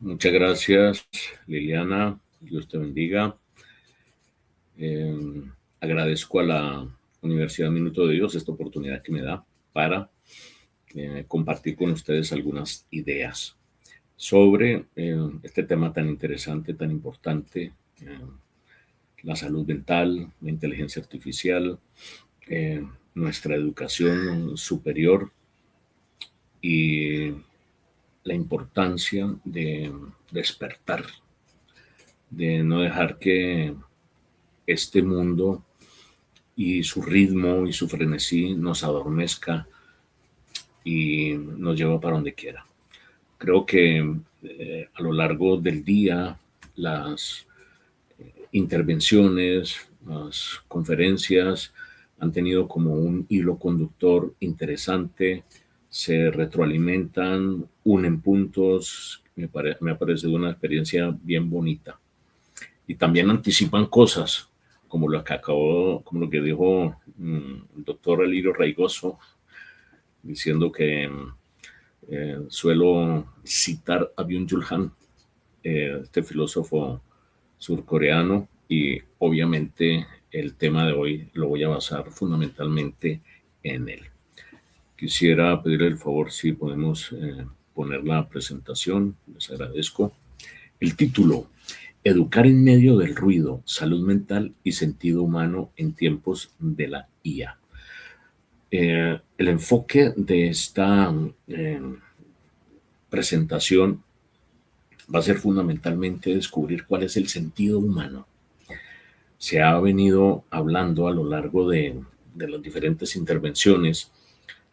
Muchas gracias, Liliana. Dios te bendiga. Eh, Agradezco a la Universidad Minuto de Dios esta oportunidad que me da para compartir con ustedes algunas ideas sobre este tema tan interesante, tan importante, la salud mental, la inteligencia artificial, eh, nuestra educación superior y la importancia de despertar, de no dejar que este mundo y su ritmo y su frenesí nos adormezca y nos lleva para donde quiera. Creo que a lo largo del día las intervenciones, las conferencias han tenido como un hilo conductor interesante, se retroalimentan, unen puntos, me ha parecido una experiencia bien bonita. Y también anticipan cosas, como lo que como lo que dijo el doctor Elirio Raigoso, diciendo que suelo citar a Byung-Chul Han, este filósofo surcoreano, y obviamente el tema de hoy lo voy a basar fundamentalmente en él. Quisiera pedirle el favor si podemos poner la presentación, les agradezco. El título: Educar en medio del ruido, salud mental y sentido humano en tiempos de la IA. El enfoque de esta presentación va a ser fundamentalmente descubrir cuál es el sentido humano. Se ha venido hablando a lo largo de las diferentes intervenciones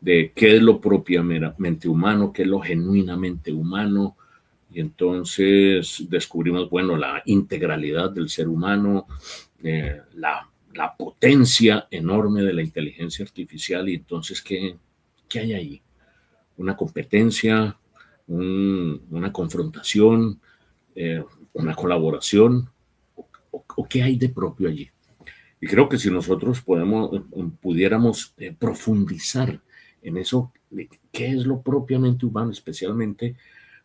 de qué es lo propiamente humano, qué es lo genuinamente humano, y entonces descubrimos, bueno, la integralidad del ser humano, la potencia enorme de la inteligencia artificial, y entonces, ¿qué hay ahí? Una competencia, una confrontación, una colaboración, o qué hay de propio allí. Y creo que si nosotros pudiéramos profundizar en eso, qué es lo propiamente humano, especialmente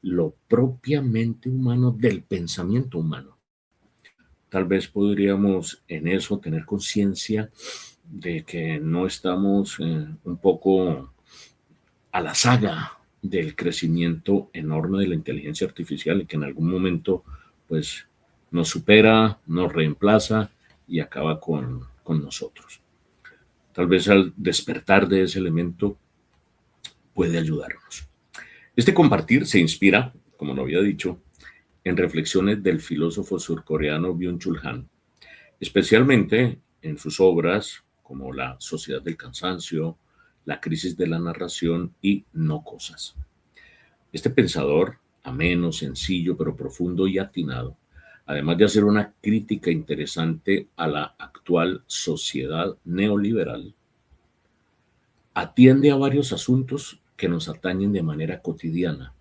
lo propiamente humano del pensamiento humano, tal vez podríamos en eso tener conciencia de que no estamos un poco a la saga del crecimiento enorme de la inteligencia artificial y que en algún momento pues nos supera, nos reemplaza y acaba con nosotros. Tal vez al despertar de ese elemento puede ayudarnos. Este compartir se inspira, como lo había dicho, en reflexiones del filósofo surcoreano Byung-Chul Han, especialmente en sus obras como La Sociedad del Cansancio, La Crisis de la Narración y No Cosas. Este pensador, ameno, sencillo, pero profundo y atinado, además de hacer una crítica interesante a la actual sociedad neoliberal, atiende a varios asuntos que nos atañen de manera cotidiana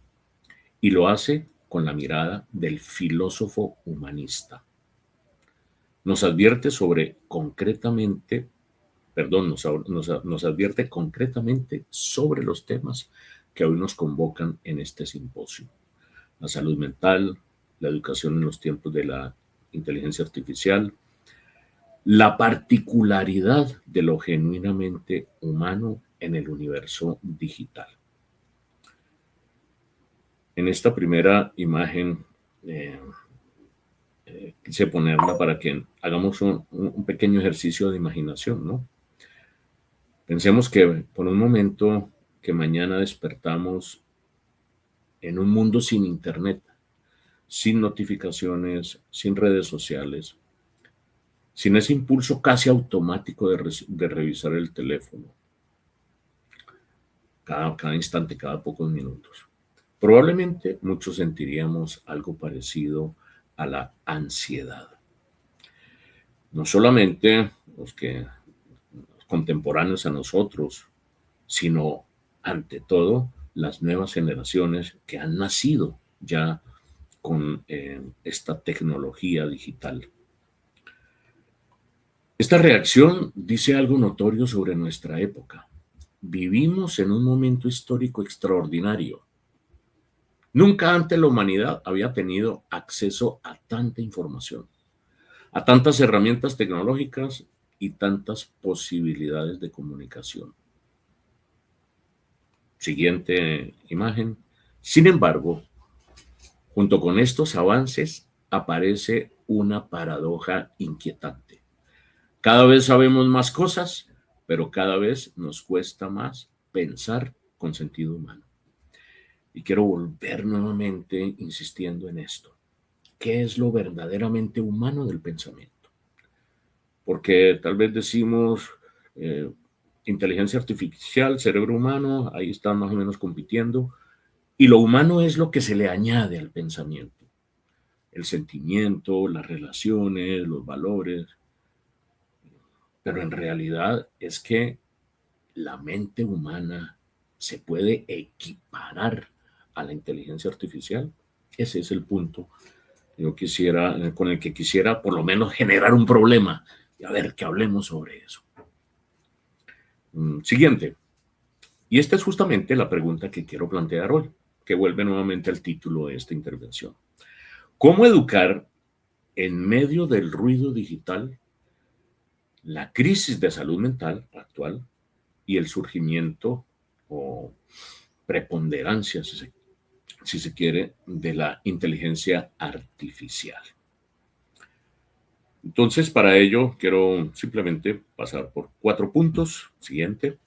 y lo hace con la mirada del filósofo humanista. Nos advierte nos advierte concretamente sobre los temas que hoy nos convocan en este simposio: la salud mental, la educación en los tiempos de la inteligencia artificial, la particularidad de lo genuinamente humano en el universo digital. En esta primera imagen quise ponerla para que hagamos un pequeño ejercicio de imaginación, ¿no? Pensemos que por un momento que mañana despertamos en un mundo sin internet, sin notificaciones, sin redes sociales, sin ese impulso casi automático de revisar el teléfono cada instante, cada pocos minutos. Probablemente muchos sentiríamos algo parecido a la ansiedad. No solamente los que contemporáneos a nosotros, sino ante todo las nuevas generaciones que han nacido ya con esta tecnología digital. Esta reacción dice algo notorio sobre nuestra época. Vivimos en un momento histórico extraordinario. Nunca antes la humanidad había tenido acceso a tanta información, a tantas herramientas tecnológicas y tantas posibilidades de comunicación. Siguiente imagen. Sin embargo, junto con estos avances aparece una paradoja inquietante. Cada vez sabemos más cosas, pero cada vez nos cuesta más pensar con sentido humano. Y quiero volver nuevamente insistiendo en esto. ¿Qué es lo verdaderamente humano del pensamiento? Porque tal vez decimos eh, inteligencia artificial, cerebro humano, ahí están más o menos compitiendo, y lo humano es lo que se le añade al pensamiento, el sentimiento, las relaciones, los valores, pero en realidad es que la mente humana se puede equiparar a la inteligencia artificial. Ese es el punto yo quisiera, con el que quisiera por lo menos generar un problema y a ver que hablemos sobre eso. Siguiente. Y esta es justamente la pregunta que quiero plantear hoy, que vuelve nuevamente al título de esta intervención. ¿Cómo educar en medio del ruido digital, la crisis de salud mental actual y el surgimiento o preponderancia, si se quiere, de la inteligencia artificial? Entonces, para ello, quiero simplemente pasar por 4 puntos. Siguiente.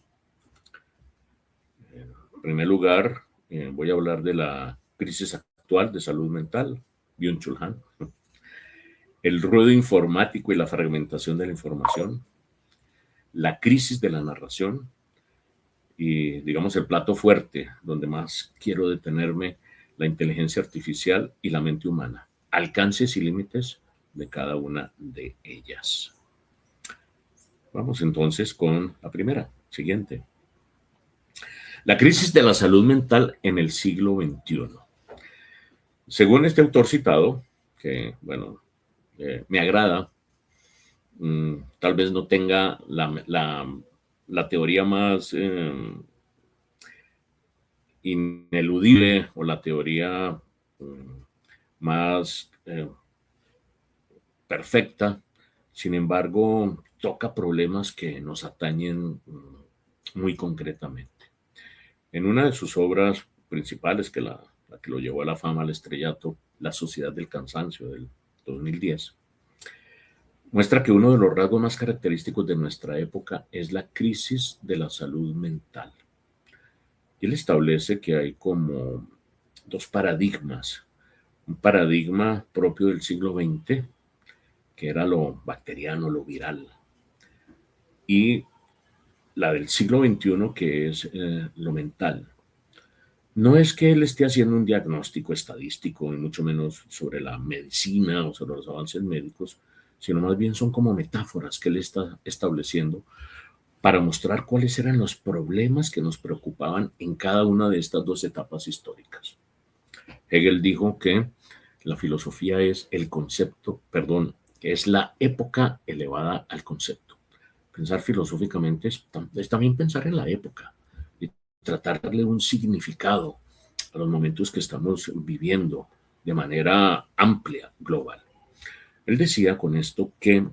En primer lugar, voy a hablar de la crisis actual de salud mental, Byung-Chul Han, el ruido informático y la fragmentación de la información, la crisis de la narración y, digamos, el plato fuerte, donde más quiero detenerme, la inteligencia artificial y la mente humana, alcances y límites de cada una de ellas. Vamos entonces con la primera, siguiente. La crisis de la salud mental en el siglo XXI. Según este autor citado, que, bueno, me agrada, tal vez no tenga la teoría más ineludible o la teoría más perfecta, sin embargo, toca problemas que nos atañen muy concretamente. En una de sus obras principales, la que lo llevó a la fama, al estrellato, La Sociedad del Cansancio, del 2010, muestra que uno de los rasgos más característicos de nuestra época es la crisis de la salud mental. Y él establece que hay como 2 paradigmas. Un paradigma propio del siglo XX, que era lo bacteriano, lo viral, y la del siglo XXI, que es lo mental. No es que él esté haciendo un diagnóstico estadístico, y mucho menos sobre la medicina o sobre los avances médicos, sino más bien son como metáforas que él está estableciendo para mostrar cuáles eran los problemas que nos preocupaban en cada una de estas 2 etapas históricas. Hegel dijo que la filosofía es el concepto, perdón, que es la época elevada al concepto. Pensar filosóficamente es también pensar en la época y tratar de darle un significado a los momentos que estamos viviendo de manera amplia, global. Él decía con esto que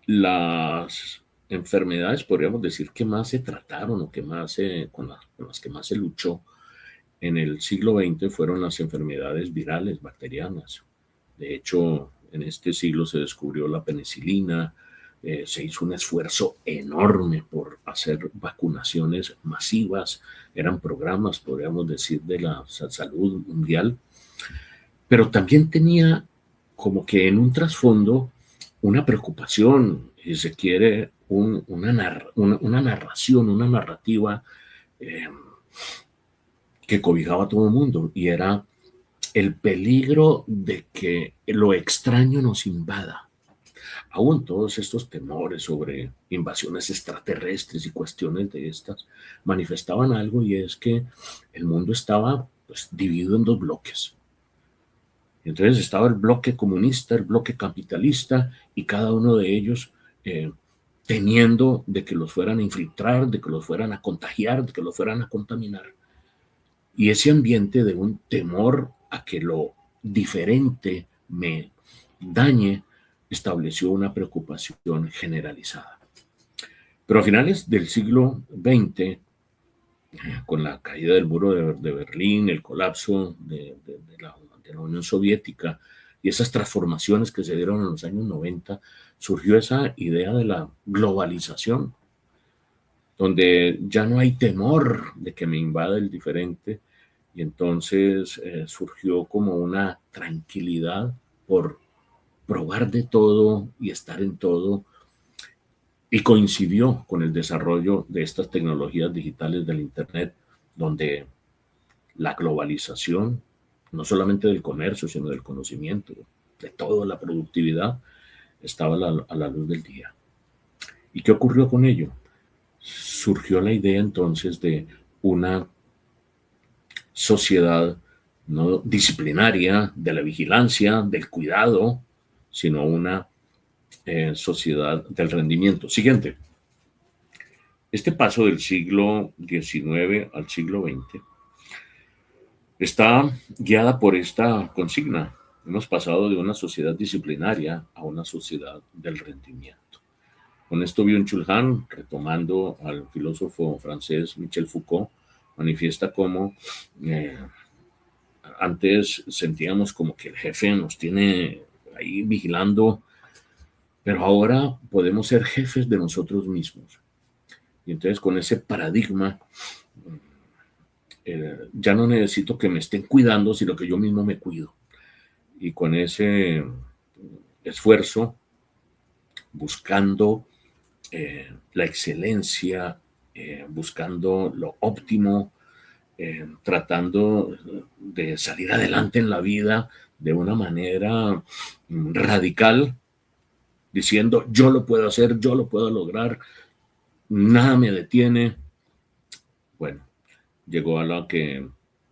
las enfermedades, podríamos decir, que más se trataron o que más con las que más se luchó en el siglo XX fueron las enfermedades virales, bacterianas. De hecho, en este siglo se descubrió la penicilina, se hizo un esfuerzo enorme por hacer vacunaciones masivas, eran programas, podríamos decir, de la salud mundial, pero también tenía como que en un trasfondo una preocupación, si se quiere, una narración, una narrativa eh, que cobijaba a todo el mundo, y era el peligro de que lo extraño nos invada. Aún todos estos temores sobre invasiones extraterrestres y cuestiones de estas manifestaban algo, y es que el mundo estaba, pues, dividido en 2 bloques. Entonces estaba el bloque comunista, el bloque capitalista, y cada uno de ellos teniendo de que los fueran a infiltrar, de que los fueran a contagiar, de que los fueran a contaminar. Y ese ambiente de un temor a que lo diferente me dañe estableció una preocupación generalizada. Pero a finales del siglo XX, con la caída del muro de Berlín, el colapso de la Unión Soviética y esas transformaciones que se dieron en los años 90, surgió esa idea de la globalización, donde ya no hay temor de que me invada el diferente, y entonces surgió como una tranquilidad por probar de todo y estar en todo, y coincidió con el desarrollo de estas tecnologías digitales del Internet, donde la globalización, no solamente del comercio, sino del conocimiento, de toda la productividad, estaba a la luz del día. ¿Y qué ocurrió con ello? Surgió la idea entonces de una sociedad no disciplinaria, de la vigilancia, del cuidado, sino una sociedad del rendimiento. Siguiente. Este paso del siglo XIX al siglo XX está guiada por esta consigna. Hemos pasado de una sociedad disciplinaria a una sociedad del rendimiento. Con esto Byung-Chul Han, retomando al filósofo francés Michel Foucault, manifiesta cómo antes sentíamos como que el jefe nos tiene ahí vigilando, pero ahora podemos ser jefes de nosotros mismos. Y entonces con ese paradigma ya no necesito que me estén cuidando, sino que yo mismo me cuido. Y con ese esfuerzo, buscando la excelencia, buscando lo óptimo, tratando de salir adelante en la vida de una manera radical, diciendo yo lo puedo hacer, yo lo puedo lograr, nada me detiene. Bueno, llegó a lo que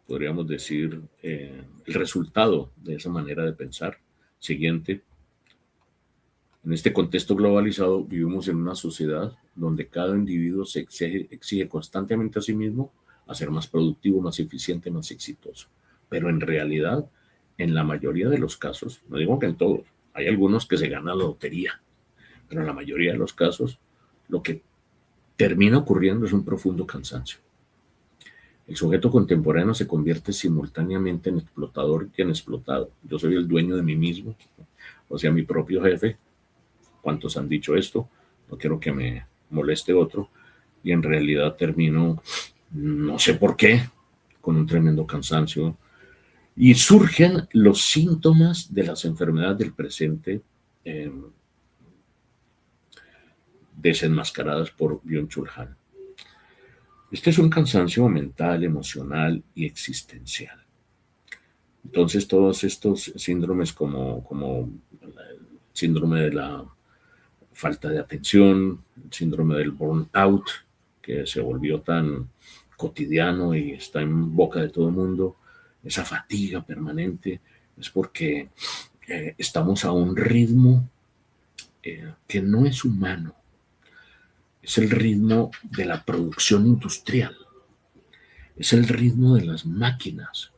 podríamos decir el resultado de esa manera de pensar. Siguiente. En este contexto globalizado vivimos en una sociedad donde cada individuo se exige constantemente a sí mismo a ser más productivo, más eficiente, más exitoso. Pero en realidad, en la mayoría de los casos, no digo que en todos, hay algunos que se ganan la lotería, pero en la mayoría de los casos, lo que termina ocurriendo es un profundo cansancio. El sujeto contemporáneo se convierte simultáneamente en explotador y en explotado. Yo soy el dueño de mí mismo, o sea, mi propio jefe. ¿Cuántos han dicho esto? No quiero que me moleste otro. Y en realidad termino, no sé por qué, con un tremendo cansancio. Y surgen los síntomas de las enfermedades del presente, desenmascaradas por Byung-Chul Han. Este es un cansancio mental, emocional y existencial. Entonces, todos estos síndromes como el síndrome de la falta de atención, el síndrome del burnout, que se volvió tan cotidiano y está en boca de todo el mundo, esa fatiga permanente, es porque estamos a un ritmo que no es humano. Es el ritmo de la producción industrial, es el ritmo de las máquinas,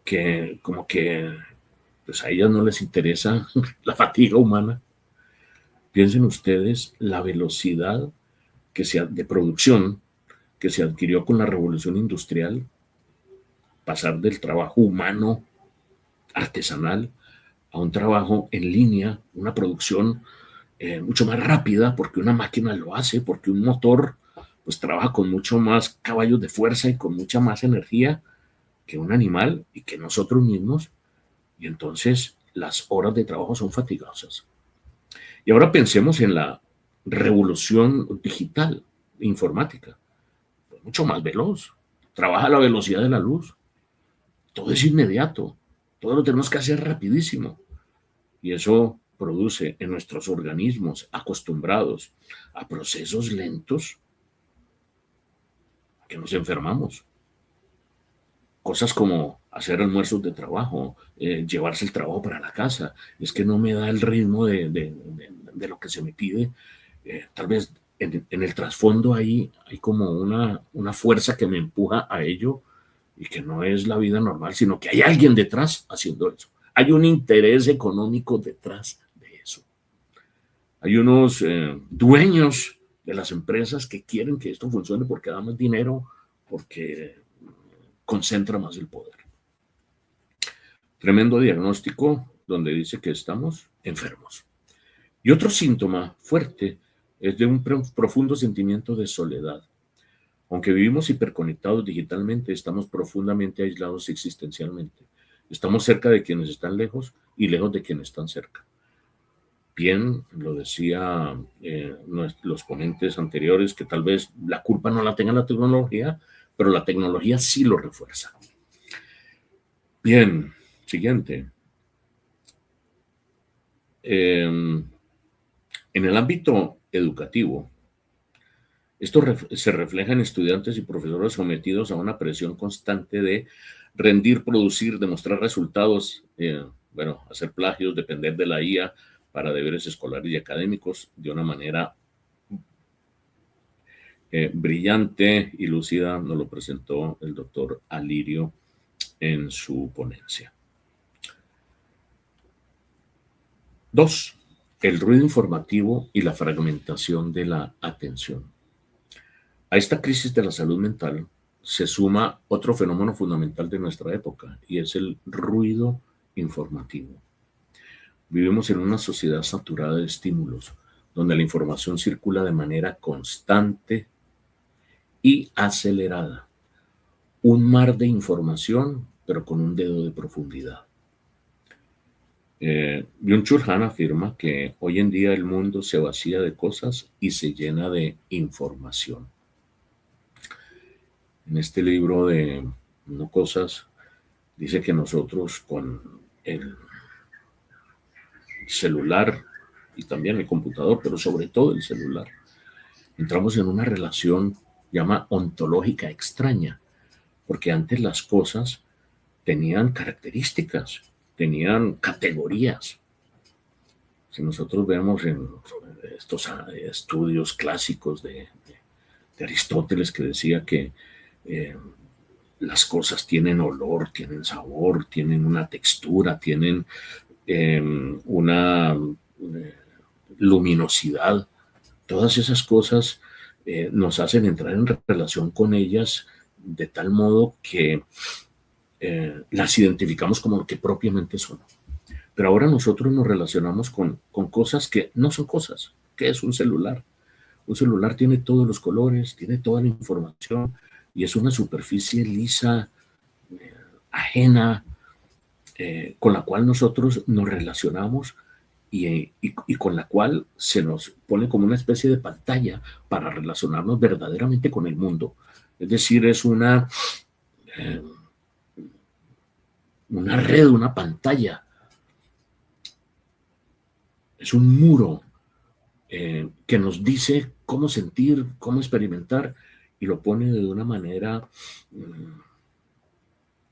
que como que pues a ellas no les interesa la fatiga humana. Piensen ustedes la velocidad de producción que se adquirió con la revolución industrial, pasar del trabajo humano artesanal a un trabajo en línea, una producción mucho más rápida, porque una máquina lo hace, porque un motor pues trabaja con mucho más caballos de fuerza y con mucha más energía que un animal y que nosotros mismos, y entonces las horas de trabajo son fatigosas. Y ahora pensemos en la revolución digital, informática, pues mucho más veloz, trabaja a la velocidad de la luz, todo es inmediato, todo lo tenemos que hacer rapidísimo, y eso produce en nuestros organismos acostumbrados a procesos lentos que nos enfermamos. Cosas como hacer almuerzos de trabajo, llevarse el trabajo para la casa. Es que no me da el ritmo de lo que se me pide. Tal vez en el trasfondo ahí hay como una fuerza que me empuja a ello y que no es la vida normal, sino que hay alguien detrás haciendo eso. Hay un interés económico detrás de eso. Hay unos dueños de las empresas que quieren que esto funcione porque da más dinero, porque concentra más el poder. Tremendo diagnóstico donde dice que estamos enfermos. Y otro síntoma fuerte es de un profundo sentimiento de soledad. Aunque vivimos hiperconectados digitalmente, estamos profundamente aislados existencialmente. Estamos cerca de quienes están lejos y lejos de quienes están cerca. Bien, lo decía los ponentes anteriores, que tal vez la culpa no la tenga la tecnología, pero la tecnología sí lo refuerza. Bien, siguiente. En el ámbito educativo, esto se refleja en estudiantes y profesores sometidos a una presión constante de rendir, producir, demostrar resultados, hacer plagios, depender de la IA para deberes escolares y académicos de una manera brillante y lúcida. Nos lo presentó el doctor Alirio en su ponencia. 2. El ruido informativo y la fragmentación de la atención. A esta crisis de la salud mental se suma otro fenómeno fundamental de nuestra época y es el ruido informativo. Vivimos en una sociedad saturada de estímulos, donde la información circula de manera constante y acelerada. Un mar de información, pero con un dedo de profundidad. Byung-Chul Han afirma que hoy en día el mundo se vacía de cosas y se llena de información. En este libro de No Cosas, dice que nosotros con el celular y también el computador, pero sobre todo el celular, entramos en una relación llama ontológica extraña, porque antes las cosas tenían características, tenían categorías. Si nosotros vemos en estos estudios clásicos de Aristóteles, que decía que las cosas tienen olor, tienen sabor, tienen una textura, tienen una luminosidad. Todas esas cosas nos hacen entrar en relación con ellas de tal modo que las identificamos como lo que propiamente son. Pero ahora nosotros nos relacionamos con cosas que no son cosas. ¿Qué es un celular? Un celular tiene todos los colores, tiene toda la información y es una superficie lisa, ajena, con la cual nosotros nos relacionamos y con la cual se nos pone como una especie de pantalla para relacionarnos verdaderamente con el mundo. Es decir, es una red, una pantalla, es un muro que nos dice cómo sentir, cómo experimentar y lo pone de una manera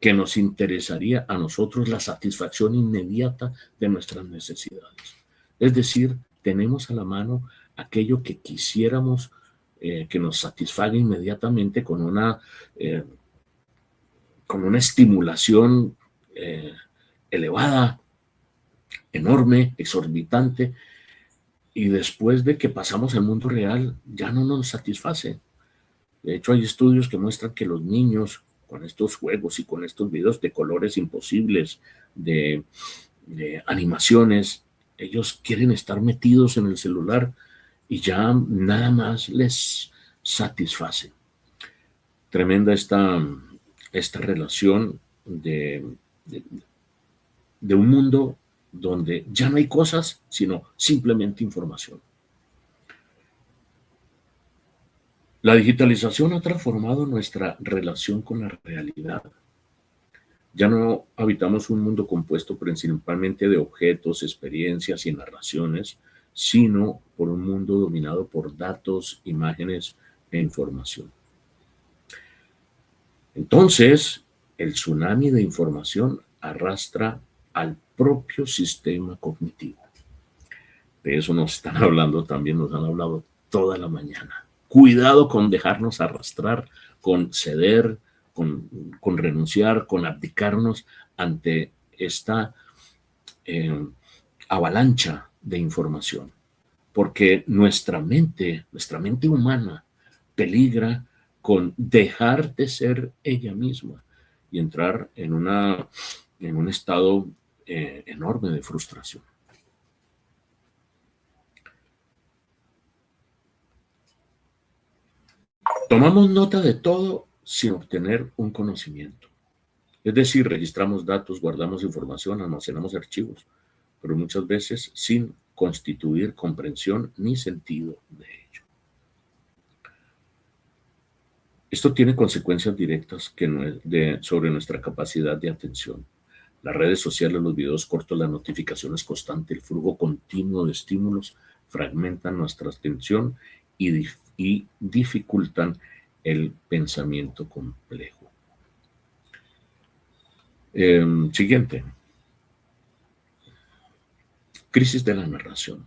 que nos interesaría a nosotros la satisfacción inmediata de nuestras necesidades. Es decir, tenemos a la mano aquello que quisiéramos que nos satisfaga inmediatamente con una estimulación elevada, enorme, exorbitante, y después de que pasamos al mundo real ya no nos satisface. De hecho, hay estudios que muestran que los niños con estos juegos y con estos videos de colores imposibles, de animaciones, ellos quieren estar metidos en el celular y ya nada más les satisface. Tremenda esta relación de un mundo donde ya no hay cosas, sino simplemente información. La digitalización ha transformado nuestra relación con la realidad. Ya no habitamos un mundo compuesto principalmente de objetos, experiencias y narraciones, sino por un mundo dominado por datos, imágenes e información. Entonces, el tsunami de información arrastra al propio sistema cognitivo. De eso nos están hablando también, nos han hablado toda la mañana. Cuidado con dejarnos arrastrar, con ceder, con renunciar, con abdicarnos ante esta eh, avalancha de información, porque nuestra mente humana peligra con dejar de ser ella misma y entrar en un estado enorme de frustración. Tomamos nota de todo sin obtener un conocimiento. Es decir, registramos datos, guardamos información, almacenamos archivos, pero muchas veces sin constituir comprensión ni sentido de ello. Esto tiene consecuencias directas sobre nuestra capacidad de atención. Las redes sociales, los videos cortos, las notificaciones constantes, el flujo continuo de estímulos fragmentan nuestra atención y dificultan el pensamiento complejo. Siguiente. Crisis de la narración.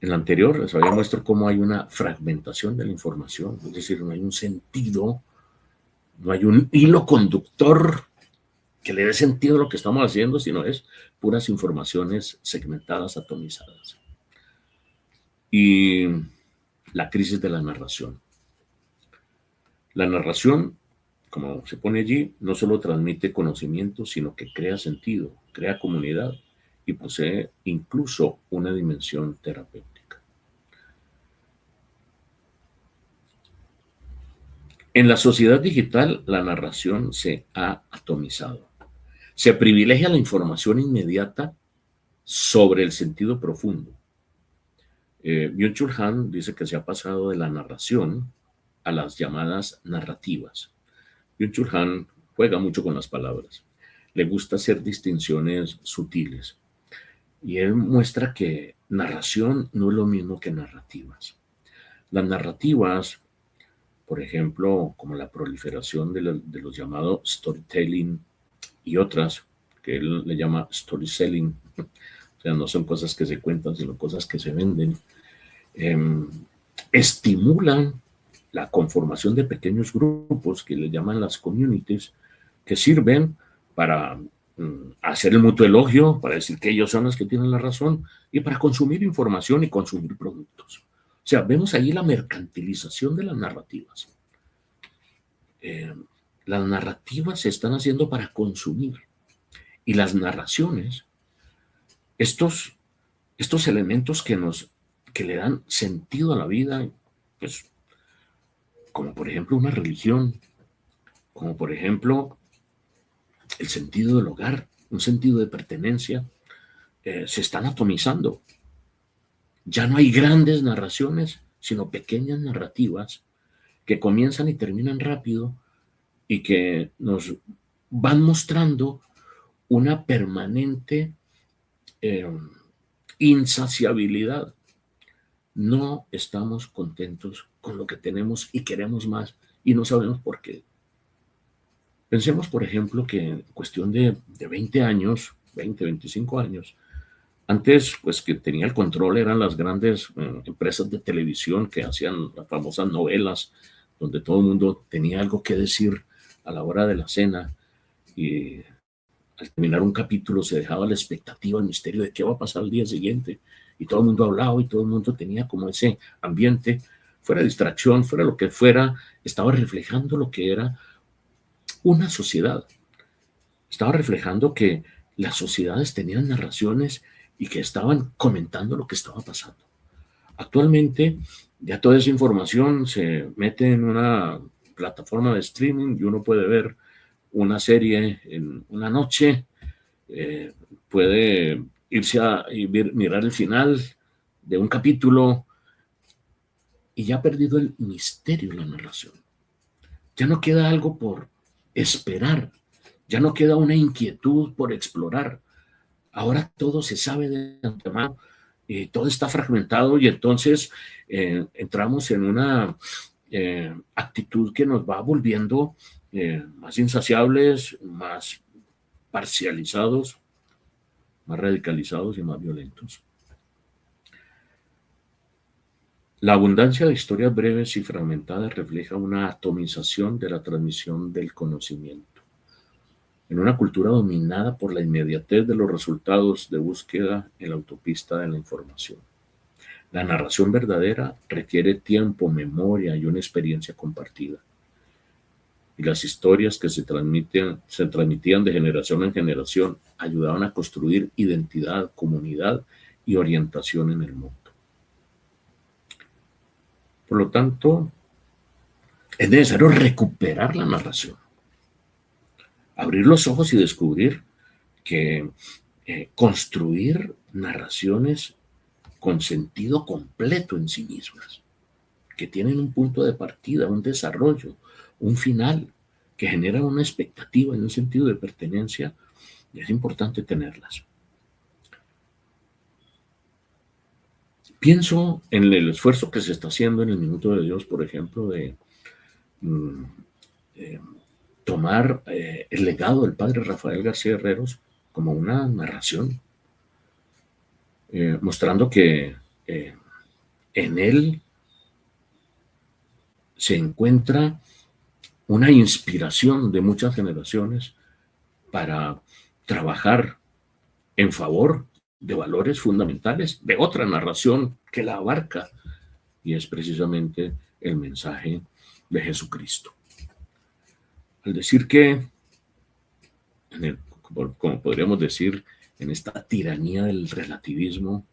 En la anterior les había muestro cómo hay una fragmentación de la información, es decir, no hay un sentido, no hay un hilo conductor que le dé sentido a lo que estamos haciendo, sino es puras informaciones segmentadas, atomizadas. Y la crisis de la narración. La narración, como se pone allí, no solo transmite conocimiento, sino que crea sentido, crea comunidad y posee incluso una dimensión terapéutica. En la sociedad digital, la narración se ha atomizado. Se privilegia la información inmediata sobre el sentido profundo. Byung-Chul Han dice que se ha pasado de la narración a las llamadas narrativas. Byung-Chul Han juega mucho con las palabras. Le gusta hacer distinciones sutiles. Y él muestra que narración no es lo mismo que narrativas. Las narrativas, por ejemplo, como la proliferación de los llamados storytelling y otras, que él le llama storyselling, o sea, no son cosas que se cuentan, sino cosas que se venden, estimulan la conformación de pequeños grupos que le llaman las communities, que sirven para hacer el mutuo elogio, para decir que ellos son los que tienen la razón y para consumir información y consumir productos. O sea, vemos ahí la mercantilización de las narrativas. Las narrativas se están haciendo para consumir y las narraciones, estos elementos que le dan sentido a la vida, pues, como por ejemplo una religión, como por ejemplo el sentido del hogar, un sentido de pertenencia, se están atomizando. Ya no hay grandes narraciones, sino pequeñas narrativas que comienzan y terminan rápido y que nos van mostrando una permanente insaciabilidad. No estamos contentos con lo que tenemos y queremos más y no sabemos por qué. Pensemos, por ejemplo, que en cuestión de 20 años, 20, 25 años, antes, pues que tenía el control eran las grandes empresas de televisión que hacían las famosas novelas, donde todo el mundo tenía algo que decir a la hora de la cena y al terminar un capítulo se dejaba la expectativa, el misterio de qué va a pasar al día siguiente y todo el mundo hablaba y todo el mundo tenía como ese ambiente, fuera distracción, fuera lo que fuera, estaba reflejando lo que era una sociedad. Estaba reflejando que las sociedades tenían narraciones y que estaban comentando lo que estaba pasando. Actualmente ya toda esa información se mete en una plataforma de streaming y uno puede ver una serie en una noche, puede irse a mirar el final de un capítulo y ya ha perdido el misterio de la narración. Ya no queda algo por esperar, ya no queda una inquietud por explorar. Ahora todo se sabe de antemano, todo está fragmentado y entonces entramos en una actitud que nos va volviendo más insaciables, más parcializados, más radicalizados y más violentos. La abundancia de historias breves y fragmentadas refleja una atomización de la transmisión del conocimiento. En una cultura dominada por la inmediatez de los resultados de búsqueda en la autopista de la información. La narración verdadera requiere tiempo, memoria y una experiencia compartida. Y las historias que se transmitían de generación en generación ayudaban a construir identidad, comunidad y orientación en el mundo. Por lo tanto, es necesario recuperar la narración, abrir los ojos y descubrir que construir narraciones con sentido completo en sí mismas, que tienen un punto de partida, un desarrollo, un final, que generan una expectativa y un sentido de pertenencia, y es importante tenerlas. Pienso en el esfuerzo que se está haciendo en el Minuto de Dios, por ejemplo, de tomar el legado del padre Rafael García Herreros como una narración, mostrando que en él se encuentra una inspiración de muchas generaciones para trabajar en favor de valores fundamentales de otra narración que la abarca, y es precisamente el mensaje de Jesucristo. Al decir que, como podríamos decir, en esta tiranía del relativismo,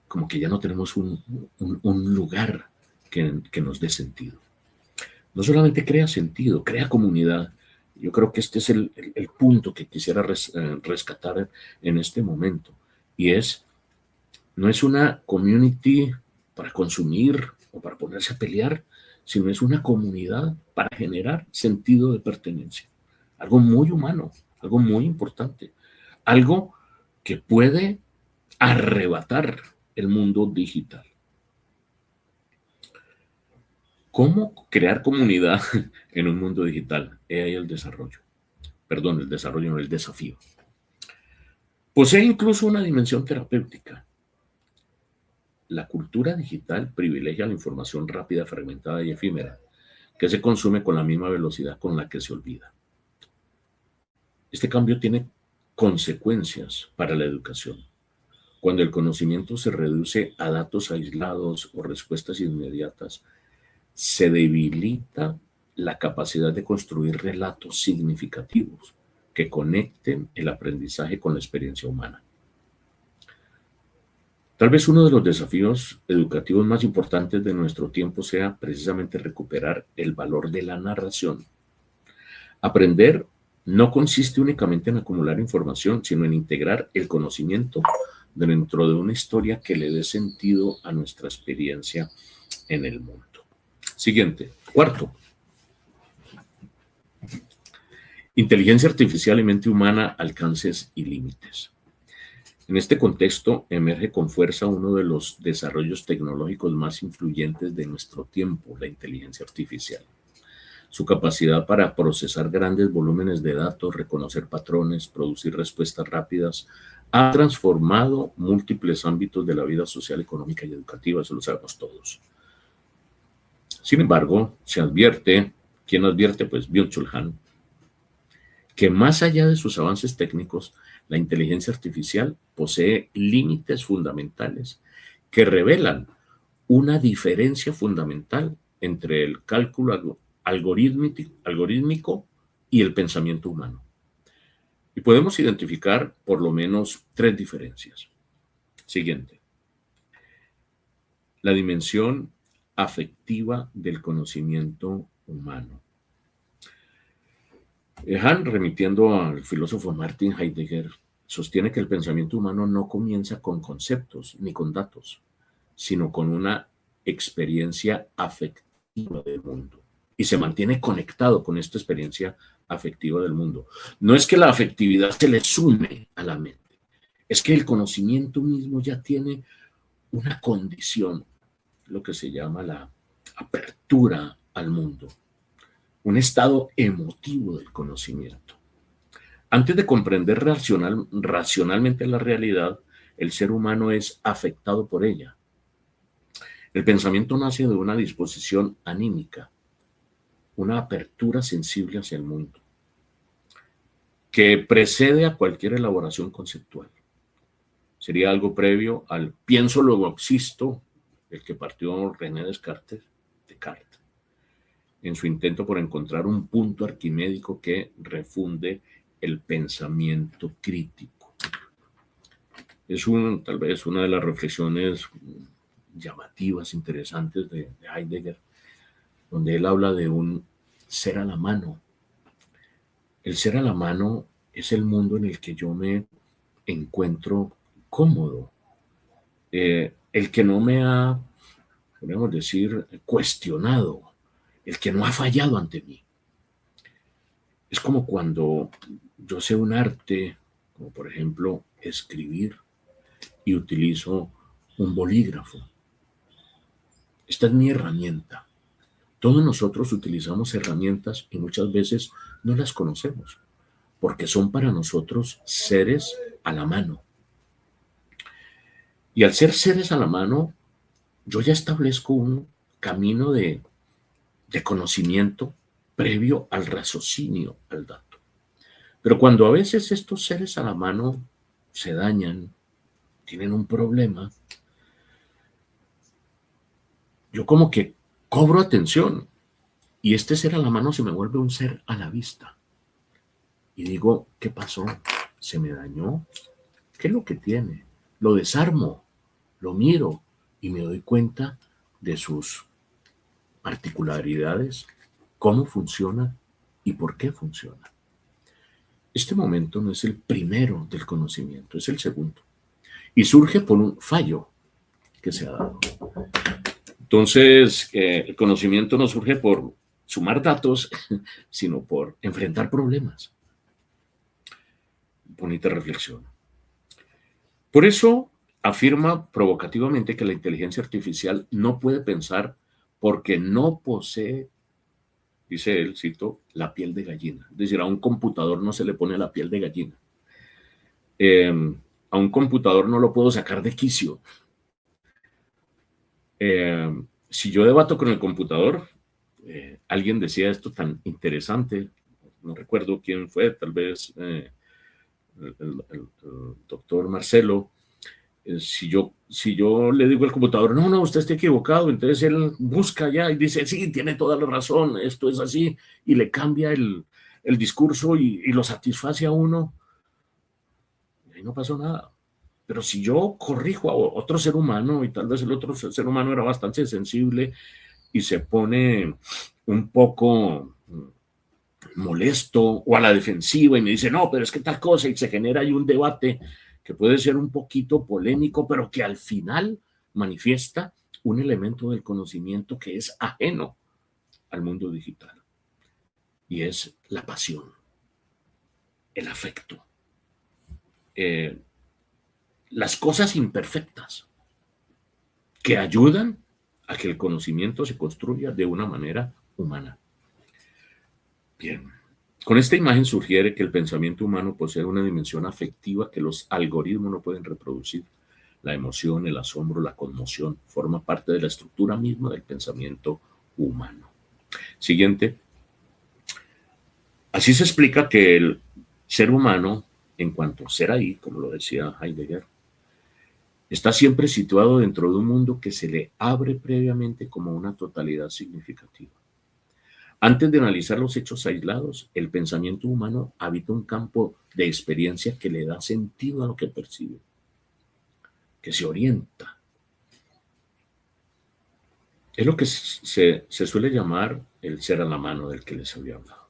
como que ya no tenemos un lugar que nos dé sentido. No solamente crea sentido, crea comunidad. Yo creo que este es el punto que quisiera rescatar en este momento. Y no es una community para consumir o para ponerse a pelear, sino es una comunidad para generar sentido de pertenencia. Algo muy humano, algo muy importante. Algo que puede arrebatar el mundo digital. ¿Cómo crear comunidad en un mundo digital? He ahí el desarrollo. Perdón, el desarrollo no, el desafío. Posee incluso una dimensión terapéutica. La cultura digital privilegia la información rápida, fragmentada y efímera, que se consume con la misma velocidad con la que se olvida. Este cambio tiene consecuencias para la educación. Cuando el conocimiento se reduce a datos aislados o respuestas inmediatas, se debilita la capacidad de construir relatos significativos que conecten el aprendizaje con la experiencia humana. Tal vez uno de los desafíos educativos más importantes de nuestro tiempo sea precisamente recuperar el valor de la narración. Aprender no consiste únicamente en acumular información, sino en integrar el conocimiento dentro de una historia que le dé sentido a nuestra experiencia en el mundo. Siguiente, cuarto. Inteligencia artificial y mente humana, alcances y límites. En este contexto emerge con fuerza uno de los desarrollos tecnológicos más influyentes de nuestro tiempo, la inteligencia artificial. Su capacidad para procesar grandes volúmenes de datos, reconocer patrones, producir respuestas rápidas, ha transformado múltiples ámbitos de la vida social, económica y educativa, eso lo sabemos todos. Sin embargo, se advierte, ¿quién advierte? Pues Byung-Chul Han, que más allá de sus avances técnicos, la inteligencia artificial posee límites fundamentales que revelan una diferencia fundamental entre el cálculo algorítmico y el pensamiento humano. Y podemos identificar por lo menos tres diferencias. Siguiente. La dimensión afectiva del conocimiento humano. Han, remitiendo al filósofo Martin Heidegger, sostiene que el pensamiento humano no comienza con conceptos ni con datos, sino con una experiencia afectiva del mundo. Y se mantiene conectado con esta experiencia afectiva del mundo. No es que la afectividad se le sume a la mente, es que el conocimiento mismo ya tiene una condición, lo que se llama la apertura al mundo, un estado emotivo del conocimiento. Antes de comprender racionalmente la realidad, el ser humano es afectado por ella. El pensamiento nace de una disposición anímica, una apertura sensible hacia el mundo, que precede a cualquier elaboración conceptual. Sería algo previo al pienso luego existo, el que partió René Descartes, en su intento por encontrar un punto arquimédico que refunde el pensamiento crítico. Es tal vez una de las reflexiones llamativas, interesantes de Heidegger, donde él habla de un ser a la mano. El ser a la mano es el mundo en el que yo me encuentro cómodo, el que no me ha, podríamos decir, cuestionado, el que no ha fallado ante mí. Es como cuando yo sé un arte, como por ejemplo escribir, y utilizo un bolígrafo. Esta es mi herramienta. Todos nosotros utilizamos herramientas y muchas veces no las conocemos, porque son para nosotros seres a la mano. Y al ser seres a la mano, yo ya establezco un camino de conocimiento previo al raciocinio, al dato. Pero cuando a veces estos seres a la mano se dañan, tienen un problema, yo como que cobro atención y este ser a la mano se me vuelve un ser a la vista. Y digo, ¿qué pasó? ¿Se me dañó? ¿Qué es lo que tiene? Lo desarmo, lo miro y me doy cuenta de sus particularidades, cómo funciona y por qué funciona. Este momento no es el primero del conocimiento, es el segundo. Y surge por un fallo que se ha dado. Entonces, el conocimiento no surge por sumar datos, sino por enfrentar problemas. Bonita reflexión. Por eso afirma provocativamente que la inteligencia artificial no puede pensar porque no posee, dice él, cito, la piel de gallina. Es decir, a un computador no se le pone la piel de gallina. A un computador no lo puedo sacar de quicio. Si yo debato con el computador, alguien decía esto tan interesante, no recuerdo quién fue, tal vez el doctor Marcelo. Si yo le digo al computador, no, usted está equivocado, entonces él busca ya y dice, sí, tiene toda la razón, esto es así, y le cambia el discurso y lo satisface a uno, y ahí no pasó nada. Pero si yo corrijo a otro ser humano, y tal vez el otro ser humano era bastante sensible y se pone un poco molesto o a la defensiva y me dice, no, pero es que tal cosa, y se genera ahí un debate que puede ser un poquito polémico, pero que al final manifiesta un elemento del conocimiento que es ajeno al mundo digital, y es la pasión, el afecto, las cosas imperfectas que ayudan a que el conocimiento se construya de una manera humana. Bien, con esta imagen sugiere que el pensamiento humano posee una dimensión afectiva que los algoritmos no pueden reproducir. La emoción, el asombro, la conmoción forma parte de la estructura misma del pensamiento humano. Siguiente. Así se explica que el ser humano, en cuanto a ser ahí, como lo decía Heidegger, está siempre situado dentro de un mundo que se le abre previamente como una totalidad significativa. Antes de analizar los hechos aislados, el pensamiento humano habita un campo de experiencia que le da sentido a lo que percibe, que se orienta. Es lo que se suele llamar el ser a la mano del que les había hablado.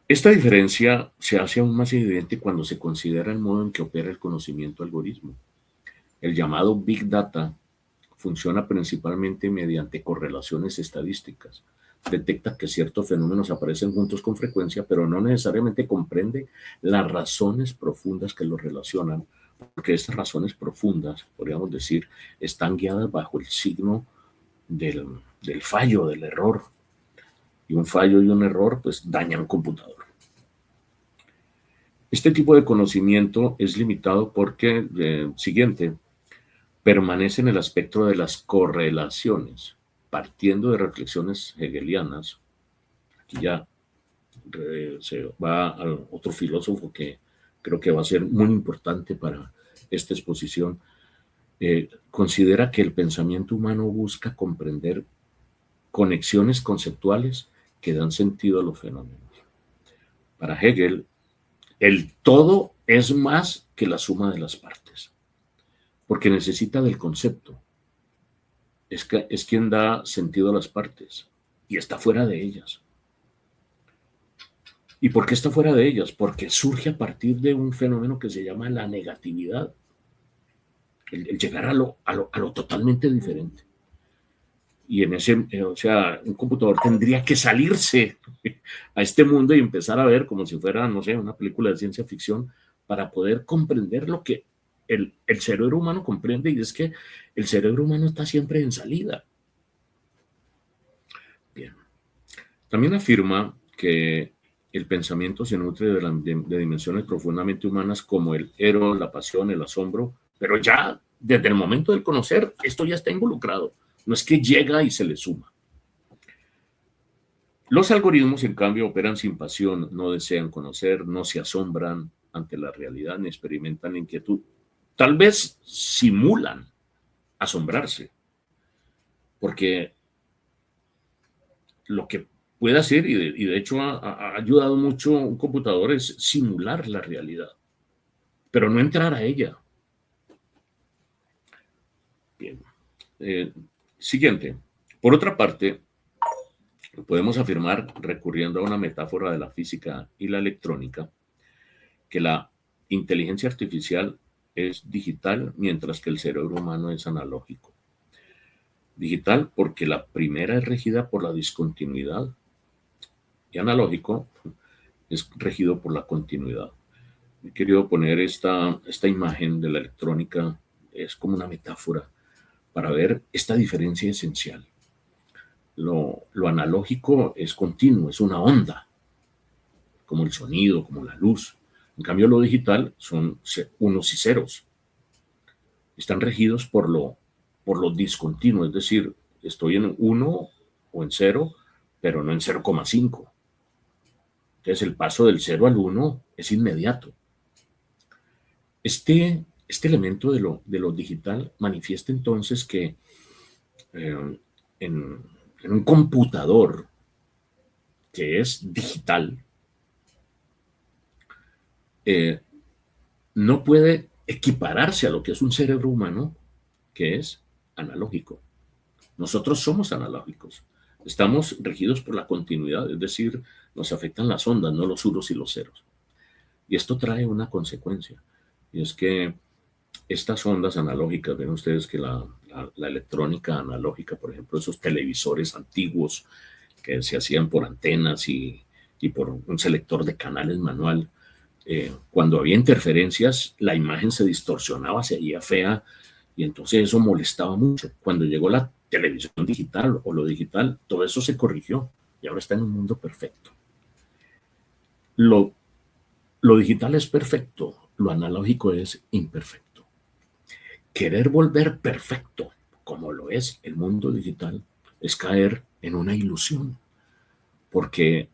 Esta diferencia se hace aún más evidente cuando se considera el modo en que opera el conocimiento algoritmo. El llamado Big Data funciona principalmente mediante correlaciones estadísticas. Detecta que ciertos fenómenos aparecen juntos con frecuencia, pero no necesariamente comprende las razones profundas que los relacionan, porque estas razones profundas, podríamos decir, están guiadas bajo el signo del fallo, del error. Y un fallo y un error, pues, dañan un computador. Este tipo de conocimiento es limitado porque, siguiente, permanece en el aspecto de las correlaciones, partiendo de reflexiones hegelianas. Aquí ya se va a otro filósofo que creo que va a ser muy importante para esta exposición. Considera que el pensamiento humano busca comprender conexiones conceptuales que dan sentido a los fenómenos. Para Hegel, el todo es más que la suma de las partes, porque necesita del concepto. Es quien da sentido a las partes y está fuera de ellas. ¿Y por qué está fuera de ellas? Porque surge a partir de un fenómeno que se llama la negatividad, el llegar a lo totalmente diferente. Y en ese, o sea, un computador tendría que salirse a este mundo y empezar a ver como si fuera, no sé, una película de ciencia ficción para poder comprender lo que el cerebro humano comprende, y es que el cerebro humano está siempre en salida. Bien. También afirma que el pensamiento se nutre de dimensiones profundamente humanas como el eros, la pasión, el asombro, pero ya desde el momento del conocer, esto ya está involucrado. No es que llega y se le suma. Los algoritmos, en cambio, operan sin pasión, no desean conocer, no se asombran ante la realidad, ni experimentan inquietud. Tal vez simulan asombrarse, porque lo que puede hacer, y de hecho ha ayudado mucho un computador, es simular la realidad, pero no entrar a ella. Bien. Siguiente. Por otra parte, podemos afirmar, recurriendo a una metáfora de la física y la electrónica, que la inteligencia artificial es digital, mientras que el cerebro humano es analógico. Digital porque la primera es regida por la discontinuidad y analógico es regido por la continuidad. He querido poner esta imagen de la electrónica, es como una metáfora para ver esta diferencia esencial. Lo analógico es continuo, es una onda, como el sonido, como la luz. En cambio, lo digital son unos y ceros. Están regidos por lo discontinuo, es decir, estoy en 1 o en 0, pero no en 0,5. Entonces, el paso del 0 al 1 es inmediato. Este elemento de lo digital manifiesta entonces que en un computador que es digital, no puede equipararse a lo que es un cerebro humano, que es analógico. Nosotros somos analógicos. Estamos regidos por la continuidad, es decir, nos afectan las ondas, no los unos y los ceros. Y esto trae una consecuencia, y es que estas ondas analógicas, ven ustedes que la electrónica analógica, por ejemplo, esos televisores antiguos que se hacían por antenas y por un selector de canales manual, cuando había interferencias, la imagen se distorsionaba, se veía fea, y entonces eso molestaba mucho. Cuando llegó la televisión digital o lo digital, todo eso se corrigió y ahora está en un mundo perfecto. Lo digital es perfecto, lo analógico es imperfecto. Querer volver perfecto, como lo es el mundo digital, es caer en una ilusión, porque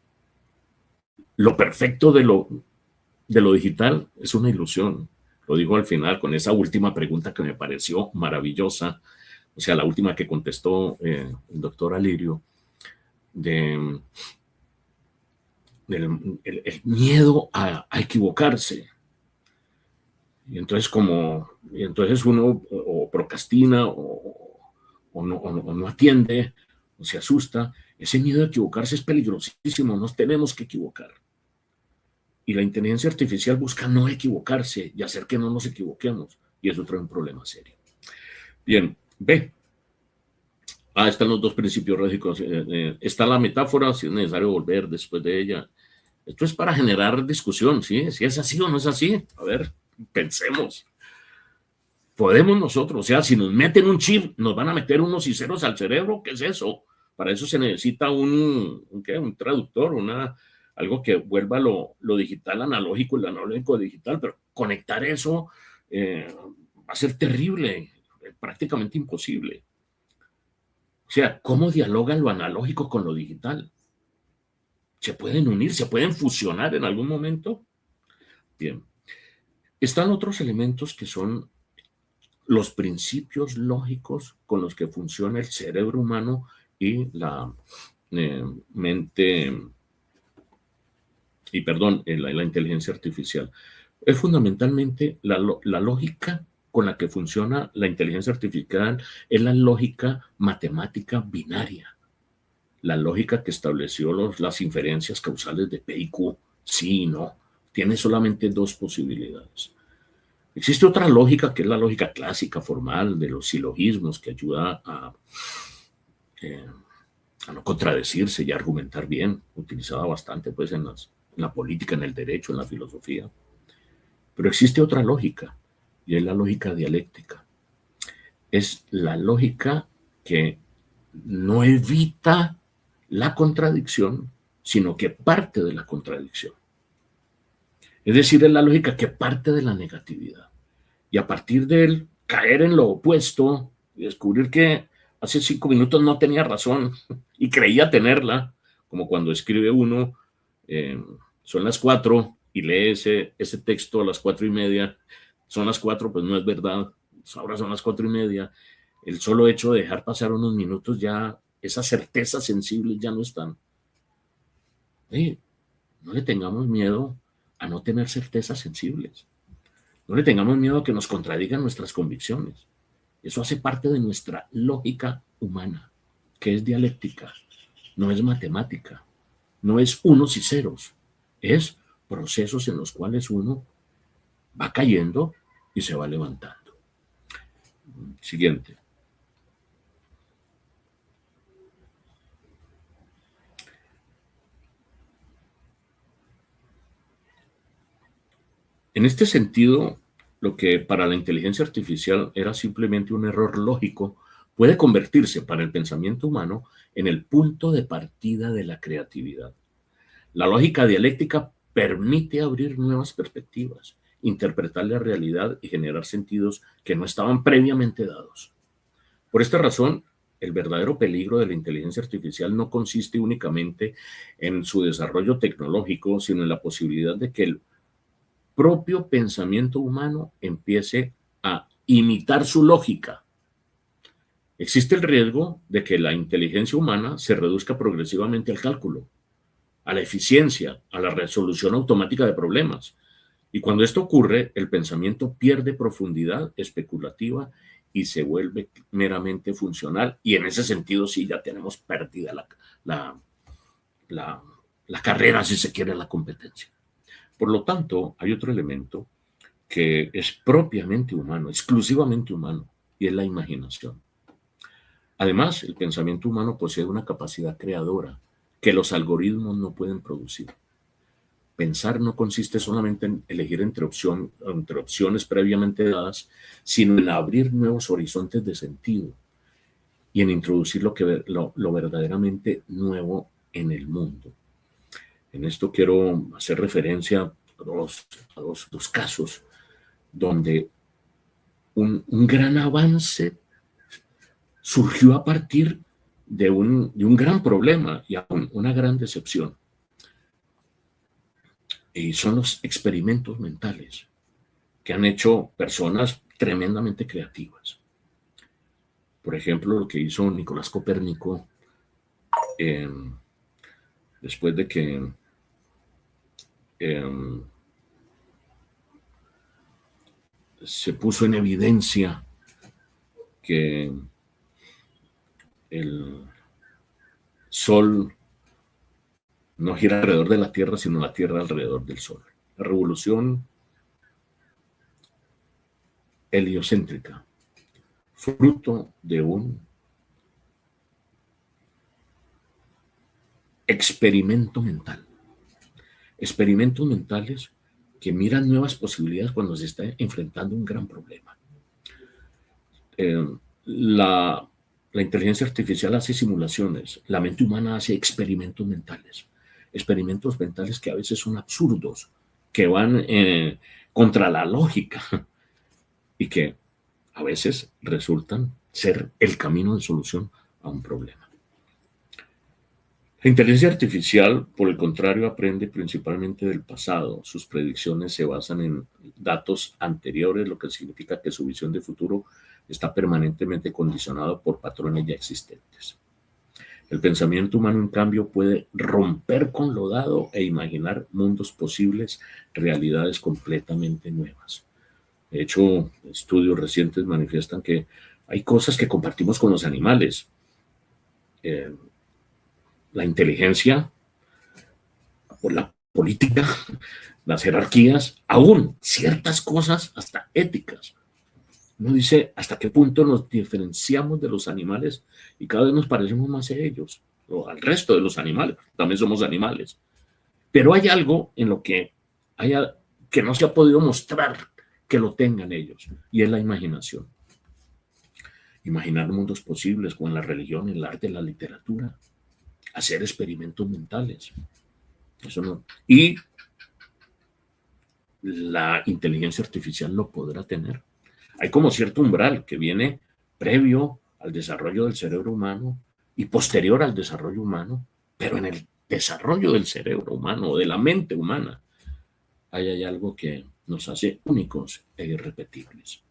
lo perfecto de lo digital es una ilusión. Lo digo al final con esa última pregunta que me pareció maravillosa, o sea, la última que contestó el doctor Alirio, del el miedo a equivocarse. Y entonces uno o procrastina o no atiende o se asusta. Ese miedo a equivocarse es peligrosísimo, nos tenemos que equivocar. Y la inteligencia artificial busca no equivocarse y hacer que no nos equivoquemos. Y eso trae un problema serio. Bien, B. Están los dos principios lógicos. Está la metáfora, si es necesario volver después de ella. Esto es para generar discusión, ¿sí? Si es así o no es así. A ver, pensemos. Podemos nosotros, o sea, si nos meten un chip, nos van a meter unos y ceros al cerebro, ¿qué es eso? Para eso se necesita un traductor, algo que vuelva lo digital analógico y lo analógico digital, pero conectar eso va a ser terrible, prácticamente imposible. O sea, ¿cómo dialoga lo analógico con lo digital? ¿Se pueden unir? ¿Se pueden fusionar en algún momento? Bien. Están otros elementos que son los principios lógicos con los que funciona el cerebro humano y la mente, y perdón, la inteligencia artificial. Es fundamentalmente la lógica con la que funciona la inteligencia artificial, es la lógica matemática binaria, la lógica que estableció las inferencias causales de P y Q, sí y no. Tiene solamente dos posibilidades. Existe otra lógica que es la lógica clásica, formal, de los silogismos, que ayuda eh, a no contradecirse y a argumentar bien, utilizada bastante pues, en la política, en el derecho, en la filosofía. Pero existe otra lógica, y es la lógica dialéctica. Es la lógica que no evita la contradicción, sino que parte de la contradicción. Es decir, es la lógica que parte de la negatividad. Y a partir de él, caer en lo opuesto y descubrir que hace 5 minutos no tenía razón y creía tenerla, como cuando escribe uno, son las 4 y lee ese texto a las 4:30, son las 4, pues no es verdad, ahora son las 4:30. El solo hecho de dejar pasar unos minutos, ya esas certezas sensibles ya no están. No le tengamos miedo a no tener certezas sensibles. No le tengamos miedo a que nos contradigan nuestras convicciones. Eso hace parte de nuestra lógica humana, que es dialéctica, no es matemática, no es unos y ceros, es procesos en los cuales uno va cayendo y se va levantando. Siguiente. En este sentido, lo que para la inteligencia artificial era simplemente un error lógico puede convertirse para el pensamiento humano en el punto de partida de la creatividad. La lógica dialéctica permite abrir nuevas perspectivas, interpretar la realidad y generar sentidos que no estaban previamente dados. Por esta razón, el verdadero peligro de la inteligencia artificial no consiste únicamente en su desarrollo tecnológico, sino en la posibilidad de que el propio pensamiento humano empiece a imitar su lógica. Existe el riesgo de que la inteligencia humana se reduzca progresivamente al cálculo, a la eficiencia, a la resolución automática de problemas. Y cuando esto ocurre, el pensamiento pierde profundidad especulativa y se vuelve meramente funcional. Y en ese sentido sí ya tenemos perdida la, la, la carrera, si se quiere, la competencia. Por lo tanto, hay otro elemento que es propiamente humano, exclusivamente humano, y es la imaginación. Además, el pensamiento humano posee una capacidad creadora que los algoritmos no pueden producir. Pensar no consiste solamente en elegir entre opciones previamente dadas, sino en abrir nuevos horizontes de sentido y en introducir lo verdaderamente nuevo en el mundo. En esto quiero hacer referencia a dos casos donde un gran avance surgió a partir de un gran problema y aún una gran decepción. Y son los experimentos mentales que han hecho personas tremendamente creativas. Por ejemplo, lo que hizo Nicolás Copérnico eh, después de que eh, se puso en evidencia que el Sol no gira alrededor de la Tierra, sino la Tierra alrededor del Sol. La revolución heliocéntrica, fruto de un experimento mental. Experimentos mentales que miran nuevas posibilidades cuando se está enfrentando un gran problema. Eh, la, la inteligencia artificial hace simulaciones, la mente humana hace experimentos mentales. experimentos mentales que a veces son absurdos, que van contra la lógica y que a veces resultan ser el camino de solución a un problema. La inteligencia artificial, por el contrario, aprende principalmente del pasado. Sus predicciones se basan en datos anteriores, lo que significa que su visión de futuro está permanentemente condicionado por patrones ya existentes. El pensamiento humano, en cambio, puede romper con lo dado e imaginar mundos posibles, realidades completamente nuevas. De hecho, estudios recientes manifiestan que hay cosas que compartimos con los animales. La inteligencia, la política, las jerarquías, aún ciertas cosas hasta éticas. Uno dice hasta qué punto nos diferenciamos de los animales y cada vez nos parecemos más a ellos, o al resto de los animales, también somos animales. Pero hay algo en lo que no se ha podido mostrar que lo tengan ellos, y es la imaginación. Imaginar mundos posibles con la religión, el arte, la literatura, hacer experimentos mentales. Eso no. Y la inteligencia artificial lo podrá tener. Hay como cierto umbral que viene previo al desarrollo del cerebro humano y posterior al desarrollo humano, pero en el desarrollo del cerebro humano o de la mente humana hay algo que nos hace únicos e irrepetibles.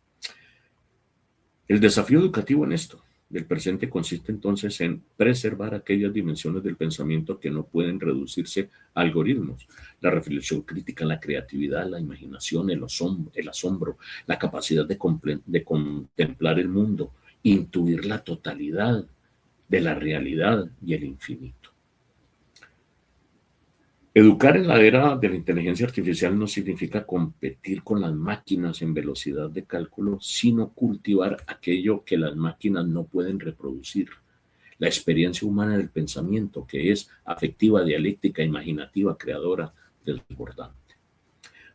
El desafío educativo en esto del presente consiste entonces en preservar aquellas dimensiones del pensamiento que no pueden reducirse a algoritmos: la reflexión crítica, la creatividad, la imaginación, el asombro, la capacidad de contemplar el mundo, intuir la totalidad de la realidad y el infinito. Educar en la era de la inteligencia artificial no significa competir con las máquinas en velocidad de cálculo, sino cultivar aquello que las máquinas no pueden reproducir: la experiencia humana del pensamiento, que es afectiva, dialéctica, imaginativa, creadora, desbordante.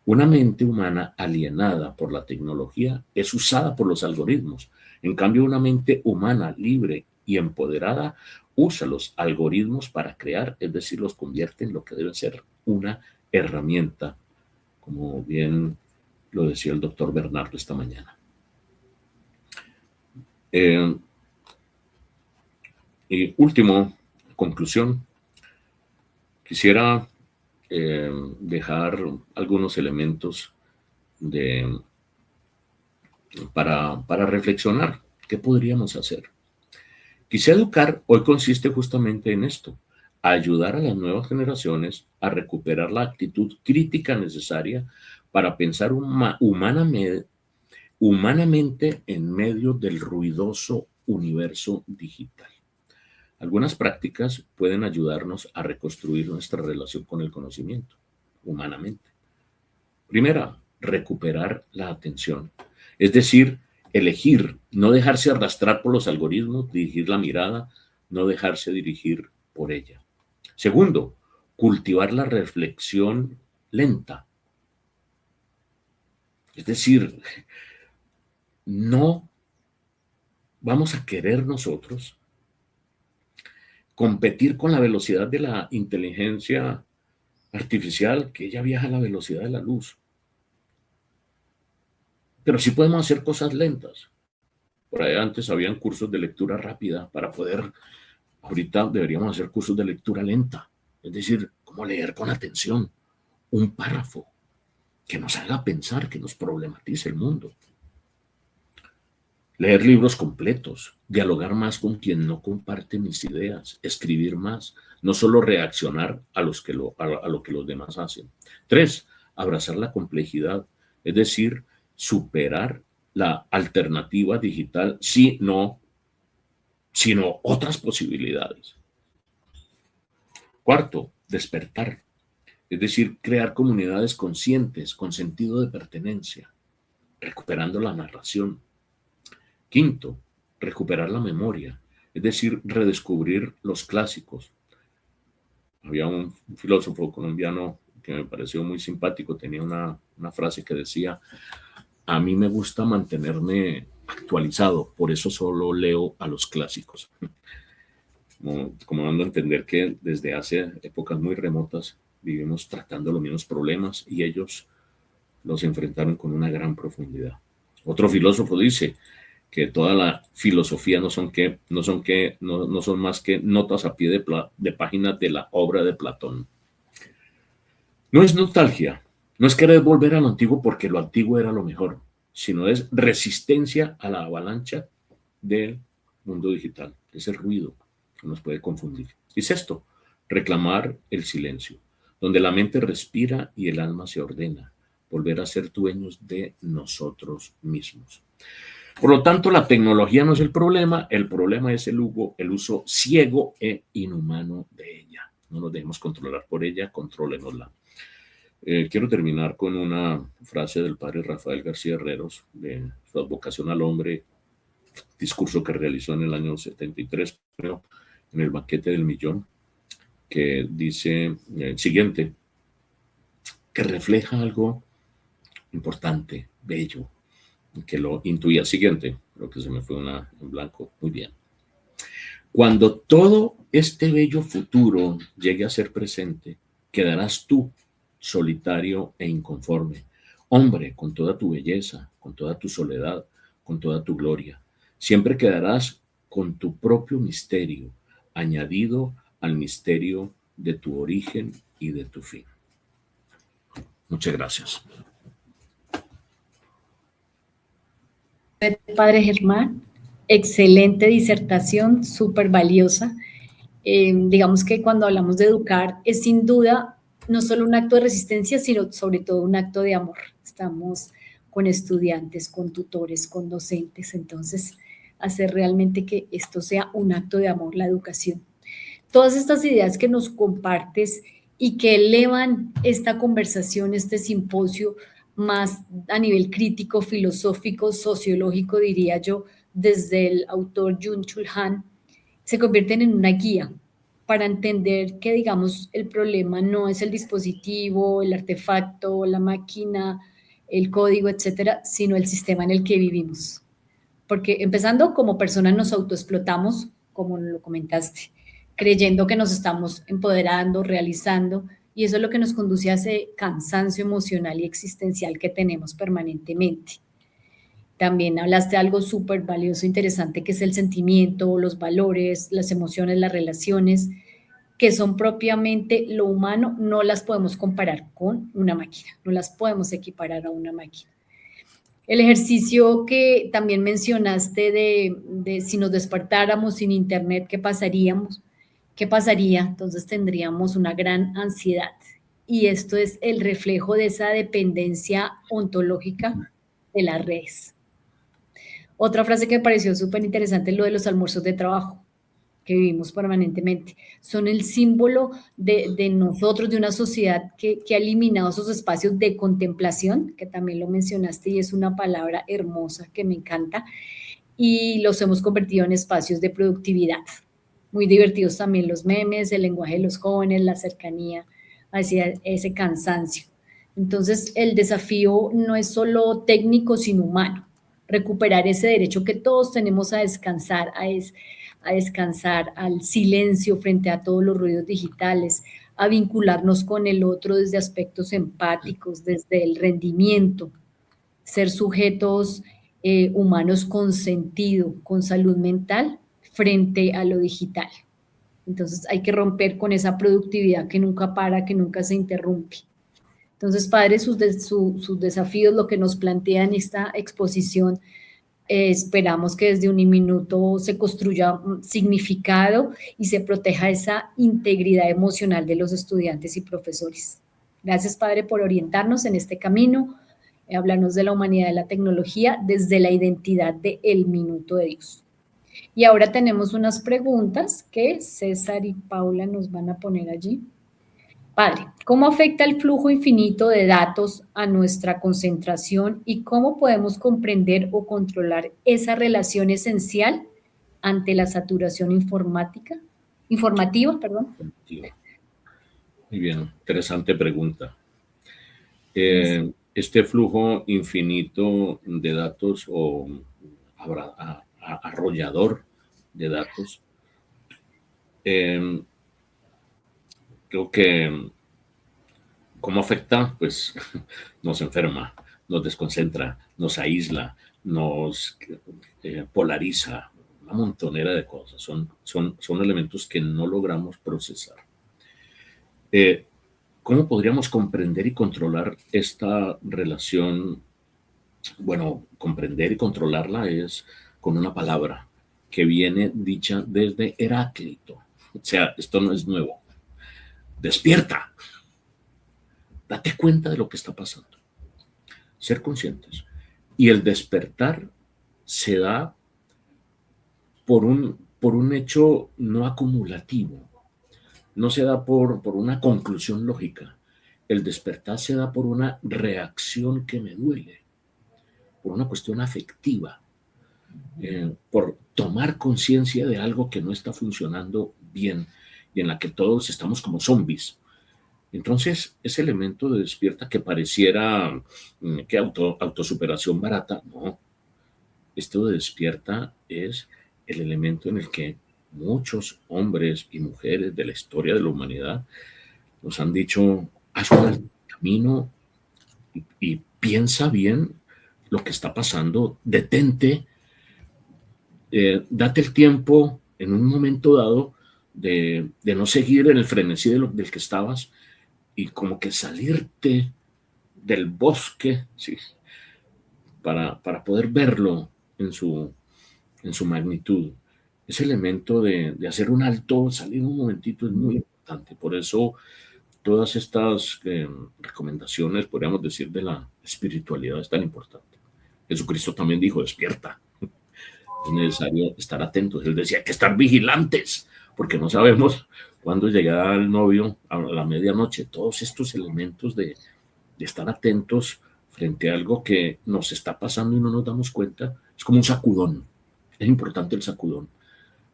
Una mente humana alienada por la tecnología es usada por los algoritmos. En cambio, una mente humana libre y empoderada usa los algoritmos para crear, es decir, los convierte en lo que debe ser una herramienta, como bien lo decía el doctor Bernardo esta mañana. Y último, conclusión, quisiera dejar algunos elementos para reflexionar. ¿Qué podríamos hacer? Quizá educar hoy consiste justamente en esto: a ayudar a las nuevas generaciones a recuperar la actitud crítica necesaria para pensar humanamente en medio del ruidoso universo digital. Algunas prácticas pueden ayudarnos a reconstruir nuestra relación con el conocimiento humanamente. Primera, recuperar la atención, es decir, elegir, no dejarse arrastrar por los algoritmos, dirigir la mirada, no dejarse dirigir por ella. Segundo, cultivar la reflexión lenta. Es decir, no vamos a querer nosotros competir con la velocidad de la inteligencia artificial, que ella viaja a la velocidad de la luz. Pero sí podemos hacer cosas lentas. Por ahí antes habían cursos de lectura rápida para poder. Ahorita deberíamos hacer cursos de lectura lenta, es decir, cómo leer con atención un párrafo que nos haga pensar, que nos problematice el mundo. Leer libros completos, dialogar más con quien no comparte mis ideas, escribir más, no solo reaccionar a lo que los demás hacen. 3, abrazar la complejidad, es decir, superar la alternativa digital, sino otras posibilidades. 4, despertar, es decir, crear comunidades conscientes, con sentido de pertenencia, recuperando la narración. 5, recuperar la memoria, es decir, redescubrir los clásicos. Había un filósofo colombiano que me pareció muy simpático, tenía una frase que decía: a mí me gusta mantenerme actualizado, por eso solo leo a los clásicos. como dando a entender que desde hace épocas muy remotas vivimos tratando los mismos problemas y ellos los enfrentaron con una gran profundidad. Otro filósofo dice que toda la filosofía no son más que notas a pie de página de la obra de Platón. No es nostalgia, no es querer volver a lo antiguo porque lo antiguo era lo mejor, sino es resistencia a la avalancha del mundo digital, ese ruido que nos puede confundir. Es esto, reclamar el silencio, donde la mente respira y el alma se ordena, volver a ser dueños de nosotros mismos. Por lo tanto, la tecnología no es el problema es el uso ciego e inhumano de ella. No nos dejemos controlar por ella, contrólenosla. Quiero terminar con una frase del padre Rafael García Herreros, de su advocación al hombre, discurso que realizó en el año 73, creo, en el banquete del millón, que dice el siguiente, que refleja algo importante, bello, que lo intuía. Siguiente, creo que se me fue una en blanco, muy bien. Cuando todo este bello futuro llegue a ser presente, quedarás tú solitario e inconforme, hombre, con toda tu belleza, con toda tu soledad, con toda tu gloria. Siempre quedarás con tu propio misterio, añadido al misterio de tu origen y de tu fin. Muchas gracias. Padre Germán, excelente disertación, súper valiosa. Digamos que cuando hablamos de educar es sin duda no solo un acto de resistencia, sino sobre todo un acto de amor. Estamos con estudiantes, con tutores, con docentes, entonces hacer realmente que esto sea un acto de amor, la educación. Todas estas ideas que nos compartes y que elevan esta conversación, este simposio, más a nivel crítico, filosófico, sociológico, diría yo, desde el autor Byung-Chul Han, se convierten en una guía para entender que, digamos, el problema no es el dispositivo, el artefacto, la máquina, el código, etcétera, sino el sistema en el que vivimos. Porque empezando como personas nos autoexplotamos, como lo comentaste, creyendo que nos estamos empoderando, realizando, y eso es lo que nos conduce a ese cansancio emocional y existencial que tenemos permanentemente. También hablaste de algo súper valioso, interesante, que es el sentimiento, los valores, las emociones, las relaciones, que son propiamente lo humano, no las podemos comparar con una máquina, no las podemos equiparar a una máquina. El ejercicio que también mencionaste de si nos despertáramos sin internet, ¿qué pasaríamos? ¿Qué pasaría? Entonces tendríamos una gran ansiedad. Y esto es el reflejo de esa dependencia ontológica de las redes. Otra frase que me pareció súper interesante es lo de los almuerzos de trabajo que vivimos permanentemente. Son el símbolo de nosotros, de una sociedad que ha eliminado esos espacios de contemplación, que también lo mencionaste y es una palabra hermosa que me encanta, y los hemos convertido en espacios de productividad. Muy divertidos también los memes, el lenguaje de los jóvenes, la cercanía hacia ese cansancio. Entonces, el desafío no es solo técnico, sino humano. Recuperar ese derecho que todos tenemos a descansar, a descansar, al silencio frente a todos los ruidos digitales, a vincularnos con el otro desde aspectos empáticos, desde el rendimiento, ser sujetos humanos con sentido, con salud mental frente a lo digital. Entonces hay que romper con esa productividad que nunca para, que nunca se interrumpe. Entonces, padre, sus desafíos, lo que nos plantea en esta exposición, esperamos que desde un minuto se construya un significado y se proteja esa integridad emocional de los estudiantes y profesores. Gracias, padre, por orientarnos en este camino, hablarnos de la humanidad de la tecnología desde la identidad de El Minuto de Dios. Y ahora tenemos unas preguntas que César y Paula nos van a poner allí. Padre, ¿cómo afecta el flujo infinito de datos a nuestra concentración y cómo podemos comprender o controlar esa relación esencial ante la saturación informativa, perdón? Muy bien, interesante pregunta. Este flujo infinito de datos o arrollador de datos Eh, Creo que cómo afecta, pues nos enferma, nos desconcentra, nos aísla, nos polariza, una montonera de cosas. Son elementos que no logramos procesar. Eh, ¿Cómo podríamos comprender y controlar esta relación? Bueno, comprender y controlarla es con una palabra que viene dicha desde Heráclito. O sea, esto no es nuevo. Despierta, date cuenta de lo que está pasando. Ser conscientes. Y el despertar se da por un hecho no acumulativo, no se da por una conclusión lógica. El despertar se da por una reacción que me duele, por una cuestión afectiva, por tomar conciencia de algo que no está funcionando bien y en la que todos estamos como zombies. Entonces, ese elemento de despierta que pareciera que autosuperación barata, no. Esto de despierta es el elemento en el que muchos hombres y mujeres de la historia de la humanidad nos han dicho, haz un camino y piensa bien lo que está pasando, detente, date el tiempo en un momento dado de no seguir en el frenesí del que estabas y como que salirte del bosque, ¿sí? Para poder verlo en su magnitud. Ese elemento de hacer un alto, salir un momentito es muy importante. Por eso todas estas recomendaciones, podríamos decir, de la espiritualidad es tan importante. Jesucristo también dijo, despierta. Es necesario estar atentos. Él decía que estar vigilantes, porque no sabemos cuándo llegará el novio a la medianoche. Todos estos elementos de estar atentos frente a algo que nos está pasando y no nos damos cuenta, es como un sacudón. Es importante el sacudón.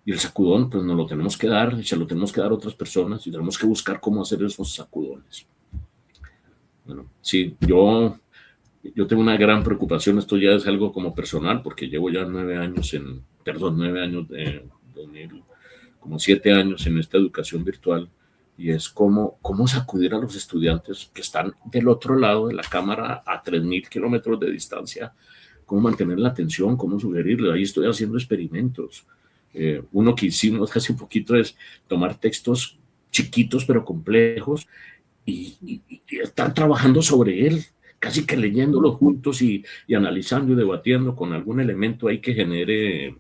Y el sacudón, pues nos lo tenemos que dar, y se lo tenemos que dar a otras personas, y tenemos que buscar cómo hacer esos sacudones. Bueno, sí, yo tengo una gran preocupación, esto ya es algo como personal, porque llevo ya 9 años como 7 años en esta educación virtual, y es cómo sacudir a los estudiantes que están del otro lado de la cámara a 3.000 kilómetros de distancia, cómo mantener la atención, cómo sugerirle. Ahí estoy haciendo experimentos. Uno que hicimos hace un poquito es tomar textos chiquitos pero complejos y estar trabajando sobre él, casi que leyéndolo juntos y analizando y debatiendo con algún elemento ahí que genere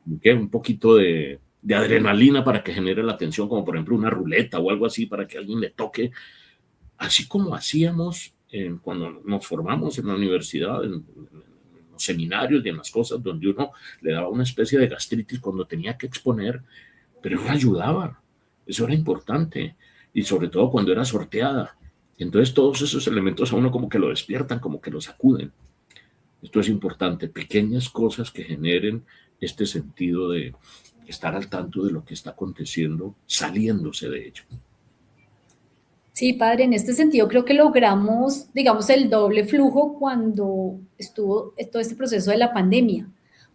un poquito de adrenalina para que genere la atención, como por ejemplo una ruleta o algo así para que alguien le toque, así como hacíamos cuando nos formamos en la universidad, en los seminarios y en las cosas donde uno le daba una especie de gastritis cuando tenía que exponer, pero eso ayudaba, eso era importante, y sobre todo cuando era sorteada. Entonces todos esos elementos a uno como que lo despiertan, como que lo sacuden. Esto es importante, pequeñas cosas que generen este sentido de estar al tanto de lo que está aconteciendo, saliéndose de ello. Sí, padre, en este sentido creo que logramos, digamos, el doble flujo cuando estuvo todo este proceso de la pandemia,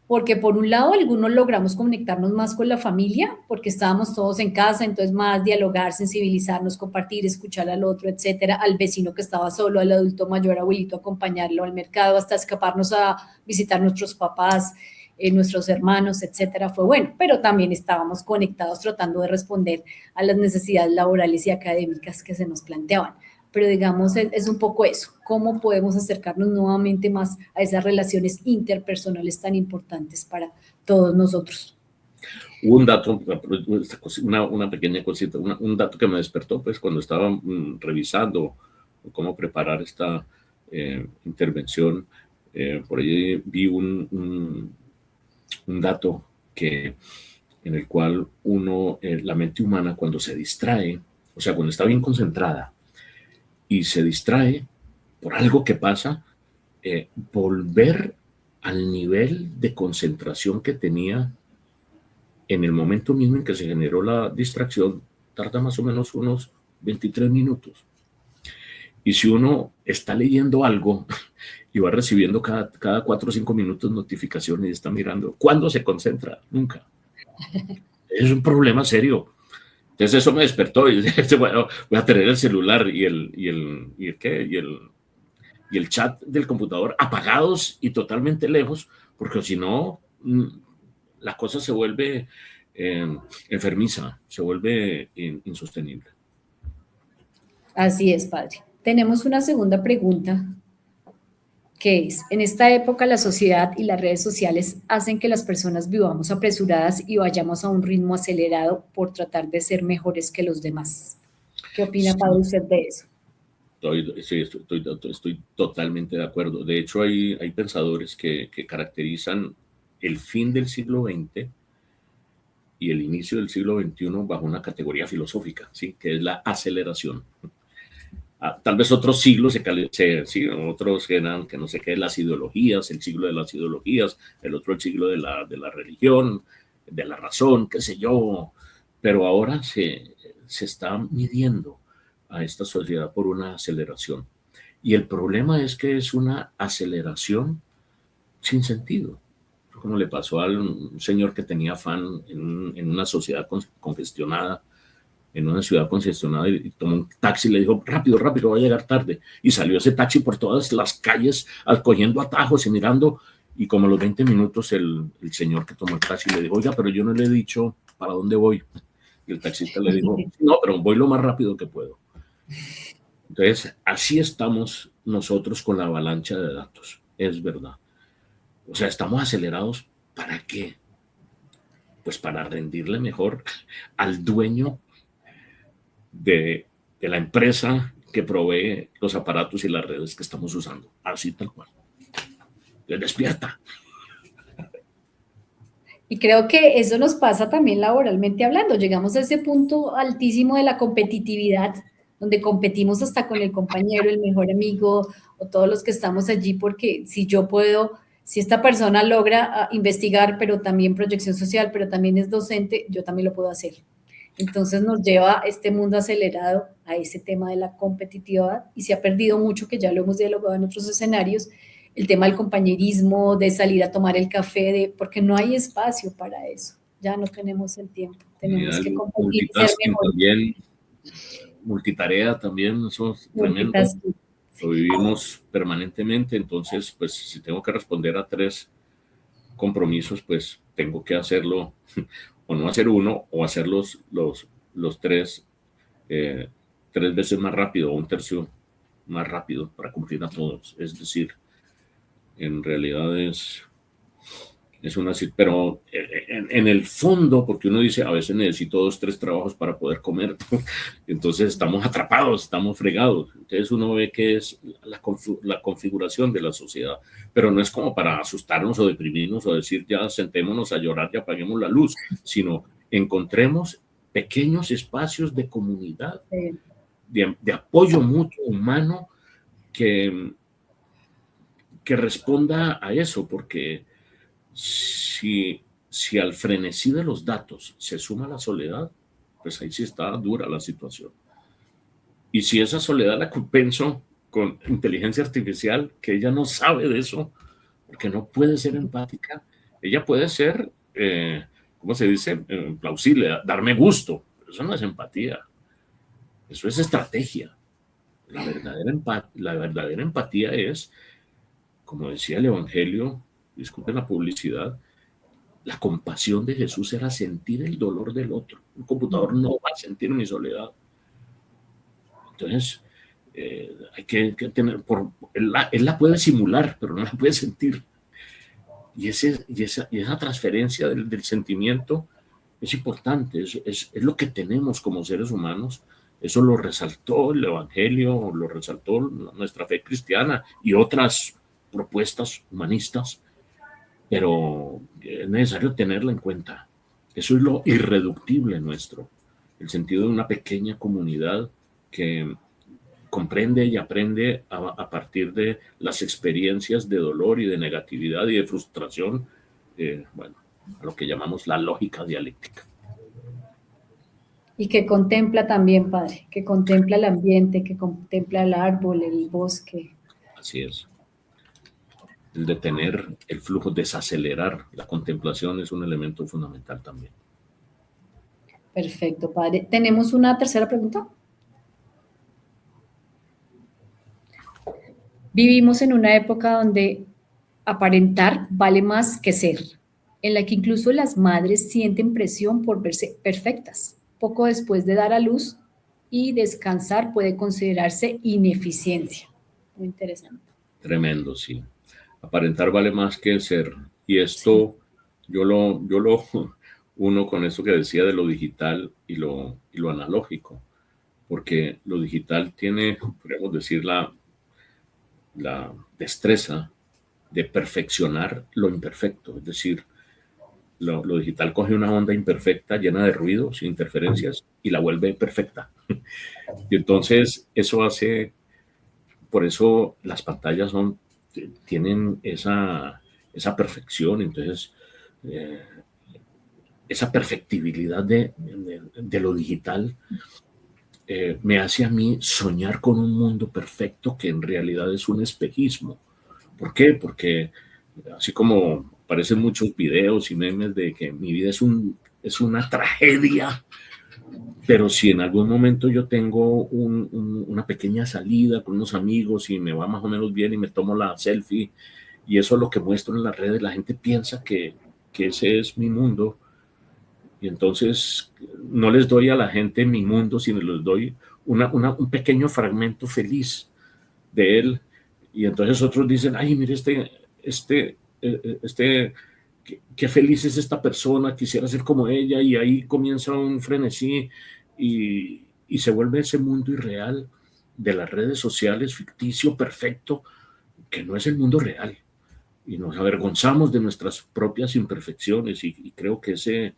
porque por un lado algunos logramos conectarnos más con la familia, porque estábamos todos en casa, entonces más dialogar, sensibilizarnos, compartir, escuchar al otro, etcétera, al vecino que estaba solo, al adulto mayor, abuelito, acompañarlo al mercado, hasta escaparnos a visitar nuestros papás, nuestros hermanos, etcétera, fue bueno, pero también estábamos conectados tratando de responder a las necesidades laborales y académicas que se nos planteaban. Pero digamos, es un poco eso, cómo podemos acercarnos nuevamente más a esas relaciones interpersonales tan importantes para todos nosotros. Hubo un dato, una pequeña cosita, un dato que me despertó pues cuando estaba revisando cómo preparar esta intervención. Por ahí vi un dato en el cual la mente humana cuando se distrae, o sea, cuando está bien concentrada y se distrae por algo que pasa, volver al nivel de concentración que tenía en el momento mismo en que se generó la distracción, tarda más o menos unos 23 minutos. Y si uno está leyendo algo y va recibiendo cada 4 o 5 minutos notificaciones y está mirando, ¿cuándo se concentra? Nunca. es un problema serio. Entonces eso me despertó y dije, bueno, voy a tener el celular y el chat del computador apagados y totalmente lejos, porque si no, la cosa se vuelve enfermiza, se vuelve insostenible. Así es, padre. Tenemos una segunda pregunta, que es, en esta época la sociedad y las redes sociales hacen que las personas vivamos apresuradas y vayamos a un ritmo acelerado por tratar de ser mejores que los demás. ¿Qué opina, padre, Sí, usted de eso? estoy totalmente de acuerdo. De hecho, hay pensadores que caracterizan el fin del siglo XX y el inicio del siglo XXI bajo una categoría filosófica, ¿sí? Que es la aceleración. Tal vez otros siglos, sí, otros eran que no sé qué, las ideologías, el siglo de las ideologías, el otro el siglo de la religión, de la razón, qué sé yo, pero ahora se está midiendo a esta sociedad por una aceleración. Y el problema es que es una aceleración sin sentido, como le pasó al señor que tenía afán en una sociedad congestionada, en una ciudad congestionada, y tomó un taxi y le dijo, rápido, rápido, voy a llegar tarde. Y salió ese taxi por todas las calles, cogiendo atajos y mirando, y como a los 20 minutos el señor que tomó el taxi le dijo, oiga, pero yo no le he dicho para dónde voy. Y el taxista le dijo, no, pero voy lo más rápido que puedo. Entonces, así estamos nosotros con la avalancha de datos, es verdad. O sea, estamos acelerados, ¿para qué? Pues para rendirle mejor al dueño de la empresa que provee los aparatos y las redes que estamos usando. Así tal cual. Les despierta. Y creo que eso nos pasa también laboralmente hablando. Llegamos a ese punto altísimo de la competitividad, donde competimos hasta con el compañero, el mejor amigo o todos los que estamos allí, porque si yo puedo, si esta persona logra investigar, pero también proyección social, pero también es docente, yo también lo puedo hacer. Entonces nos lleva este mundo acelerado a ese tema de la competitividad y se ha perdido mucho, que ya lo hemos dialogado en otros escenarios, el tema del compañerismo, de salir a tomar el café, porque no hay espacio para eso. Ya no tenemos el tiempo. Tenemos que El competir y ser multitasking mejores. también, multitarea también, eso es tremendo. Multitasking. Lo vivimos permanentemente, entonces, pues si tengo que responder a 3 compromisos, pues tengo que hacerlo, o no hacer uno, o hacer los 3 3 veces más rápido, o un tercio más rápido para cumplir a todos. Es decir, en realidad es una, pero en el fondo, porque uno dice, a veces necesito 2, 3 trabajos para poder comer, entonces estamos atrapados, estamos fregados. Entonces uno ve que es la configuración de la sociedad, pero no es como para asustarnos o deprimirnos o decir, ya sentémonos a llorar y apaguemos la luz, sino encontremos pequeños espacios de comunidad, de apoyo mutuo humano que responda a eso, porque si al frenesí de los datos se suma la soledad, pues ahí sí está dura la situación. Y si esa soledad la compenso con inteligencia artificial, que ella no sabe de eso, porque no puede ser empática, ella puede ser, ¿cómo se dice? Plausible, darme gusto, pero eso no es empatía, eso es estrategia. La verdadera empatía es, como decía el Evangelio, disculpen la publicidad, la compasión de Jesús era sentir el dolor del otro. Un computador no va a sentir mi soledad. Entonces, hay que tener, él la puede simular, pero no la puede sentir. Y esa transferencia del sentimiento es importante, es lo que tenemos como seres humanos. Eso lo resaltó el Evangelio, lo resaltó nuestra fe cristiana y otras propuestas humanistas, pero es necesario tenerla en cuenta. Eso es lo irreductible nuestro, el sentido de una pequeña comunidad que comprende y aprende a partir de las experiencias de dolor y de negatividad y de frustración, bueno, a lo que llamamos la lógica dialéctica. Y que contempla también, padre, que contempla el ambiente, que contempla el árbol, el bosque. Así es. El detener el flujo, desacelerar la contemplación es un elemento fundamental también. Perfecto, padre. ¿Tenemos una tercera pregunta? Vivimos en una época donde aparentar vale más que ser, en la que incluso las madres sienten presión por verse perfectas. Poco después de dar a luz y descansar puede considerarse ineficiencia. Muy interesante. Tremendo, sí. Aparentar vale más que ser. Y Sí, esto yo lo uno con eso que decía de lo digital y lo analógico, porque lo digital tiene, podríamos decir, la destreza de perfeccionar lo imperfecto, es decir, lo digital coge una onda imperfecta llena de ruidos, interferencias y la vuelve perfecta. Y entonces eso hace, por eso las pantallas tienen esa perfección, entonces eh, esa perfectibilidad de lo digital me hace a mí soñar con un mundo perfecto que en realidad es un espejismo. ¿Por qué? Porque así como aparecen muchos videos y memes de que mi vida es una tragedia, pero si en algún momento yo tengo una pequeña salida con unos amigos y me va más o menos bien y me tomo la selfie y eso es lo que muestro en las redes, la gente piensa que ese es mi mundo y entonces no les doy a la gente mi mundo, sino les doy un pequeño fragmento feliz de él. Y entonces otros dicen, ay, mire, qué feliz es esta persona, quisiera ser como ella, y ahí comienza un frenesí y se vuelve ese mundo irreal de las redes sociales, ficticio, perfecto, que no es el mundo real. Y nos avergonzamos de nuestras propias imperfecciones y creo que esa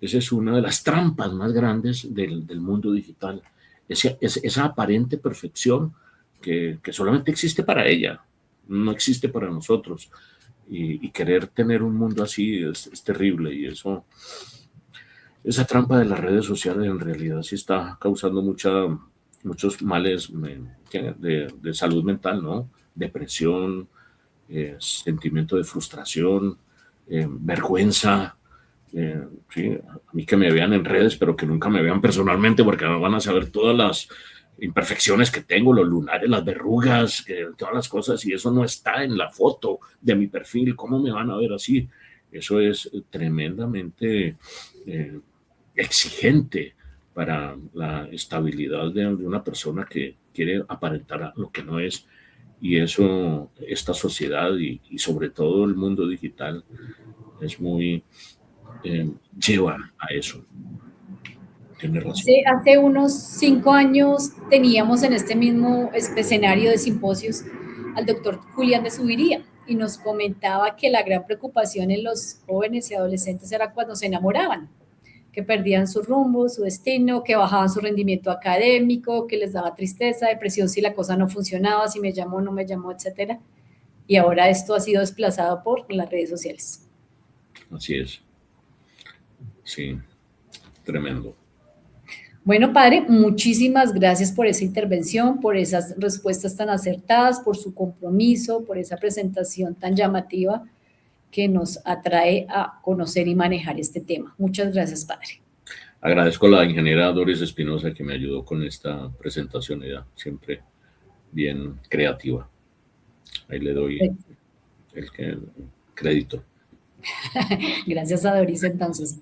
es una de las trampas más grandes del mundo digital. Esa aparente perfección que solamente existe para ella, no existe para nosotros. Y querer tener un mundo así es terrible. Y esa trampa de las redes sociales en realidad sí está causando muchos males de salud mental, ¿no? Depresión, sentimiento de frustración, vergüenza, sí, a mí que me vean en redes, pero que nunca me vean personalmente, porque van a saber todas las imperfecciones que tengo, los lunares, las verrugas, todas las cosas, y eso no está en la foto de mi perfil. ¿Cómo me van a ver así? Eso es tremendamente eh, exigente para la estabilidad de una persona que quiere aparentar lo que no es. Y eso, esta sociedad y sobre todo el mundo digital es muy lleva a eso. Tiene razón. Hace unos 5 años teníamos en este mismo escenario de simposios al doctor Julián de Subiría y nos comentaba que la gran preocupación en los jóvenes y adolescentes era cuando se enamoraban, que perdían su rumbo, su destino, que bajaban su rendimiento académico, que les daba tristeza, depresión si la cosa no funcionaba, si me llamó, no me llamó, etcétera. Y ahora esto ha sido desplazado por las redes sociales. Así es. Sí, tremendo. Bueno, padre, muchísimas gracias por esa intervención, por esas respuestas tan acertadas, por su compromiso, por esa presentación tan llamativa que nos atrae a conocer y manejar este tema. Muchas gracias, padre. Agradezco a la ingeniera Doris Espinosa que me ayudó con esta presentación, ella siempre bien creativa. Ahí le doy el crédito. Gracias a Doris, entonces.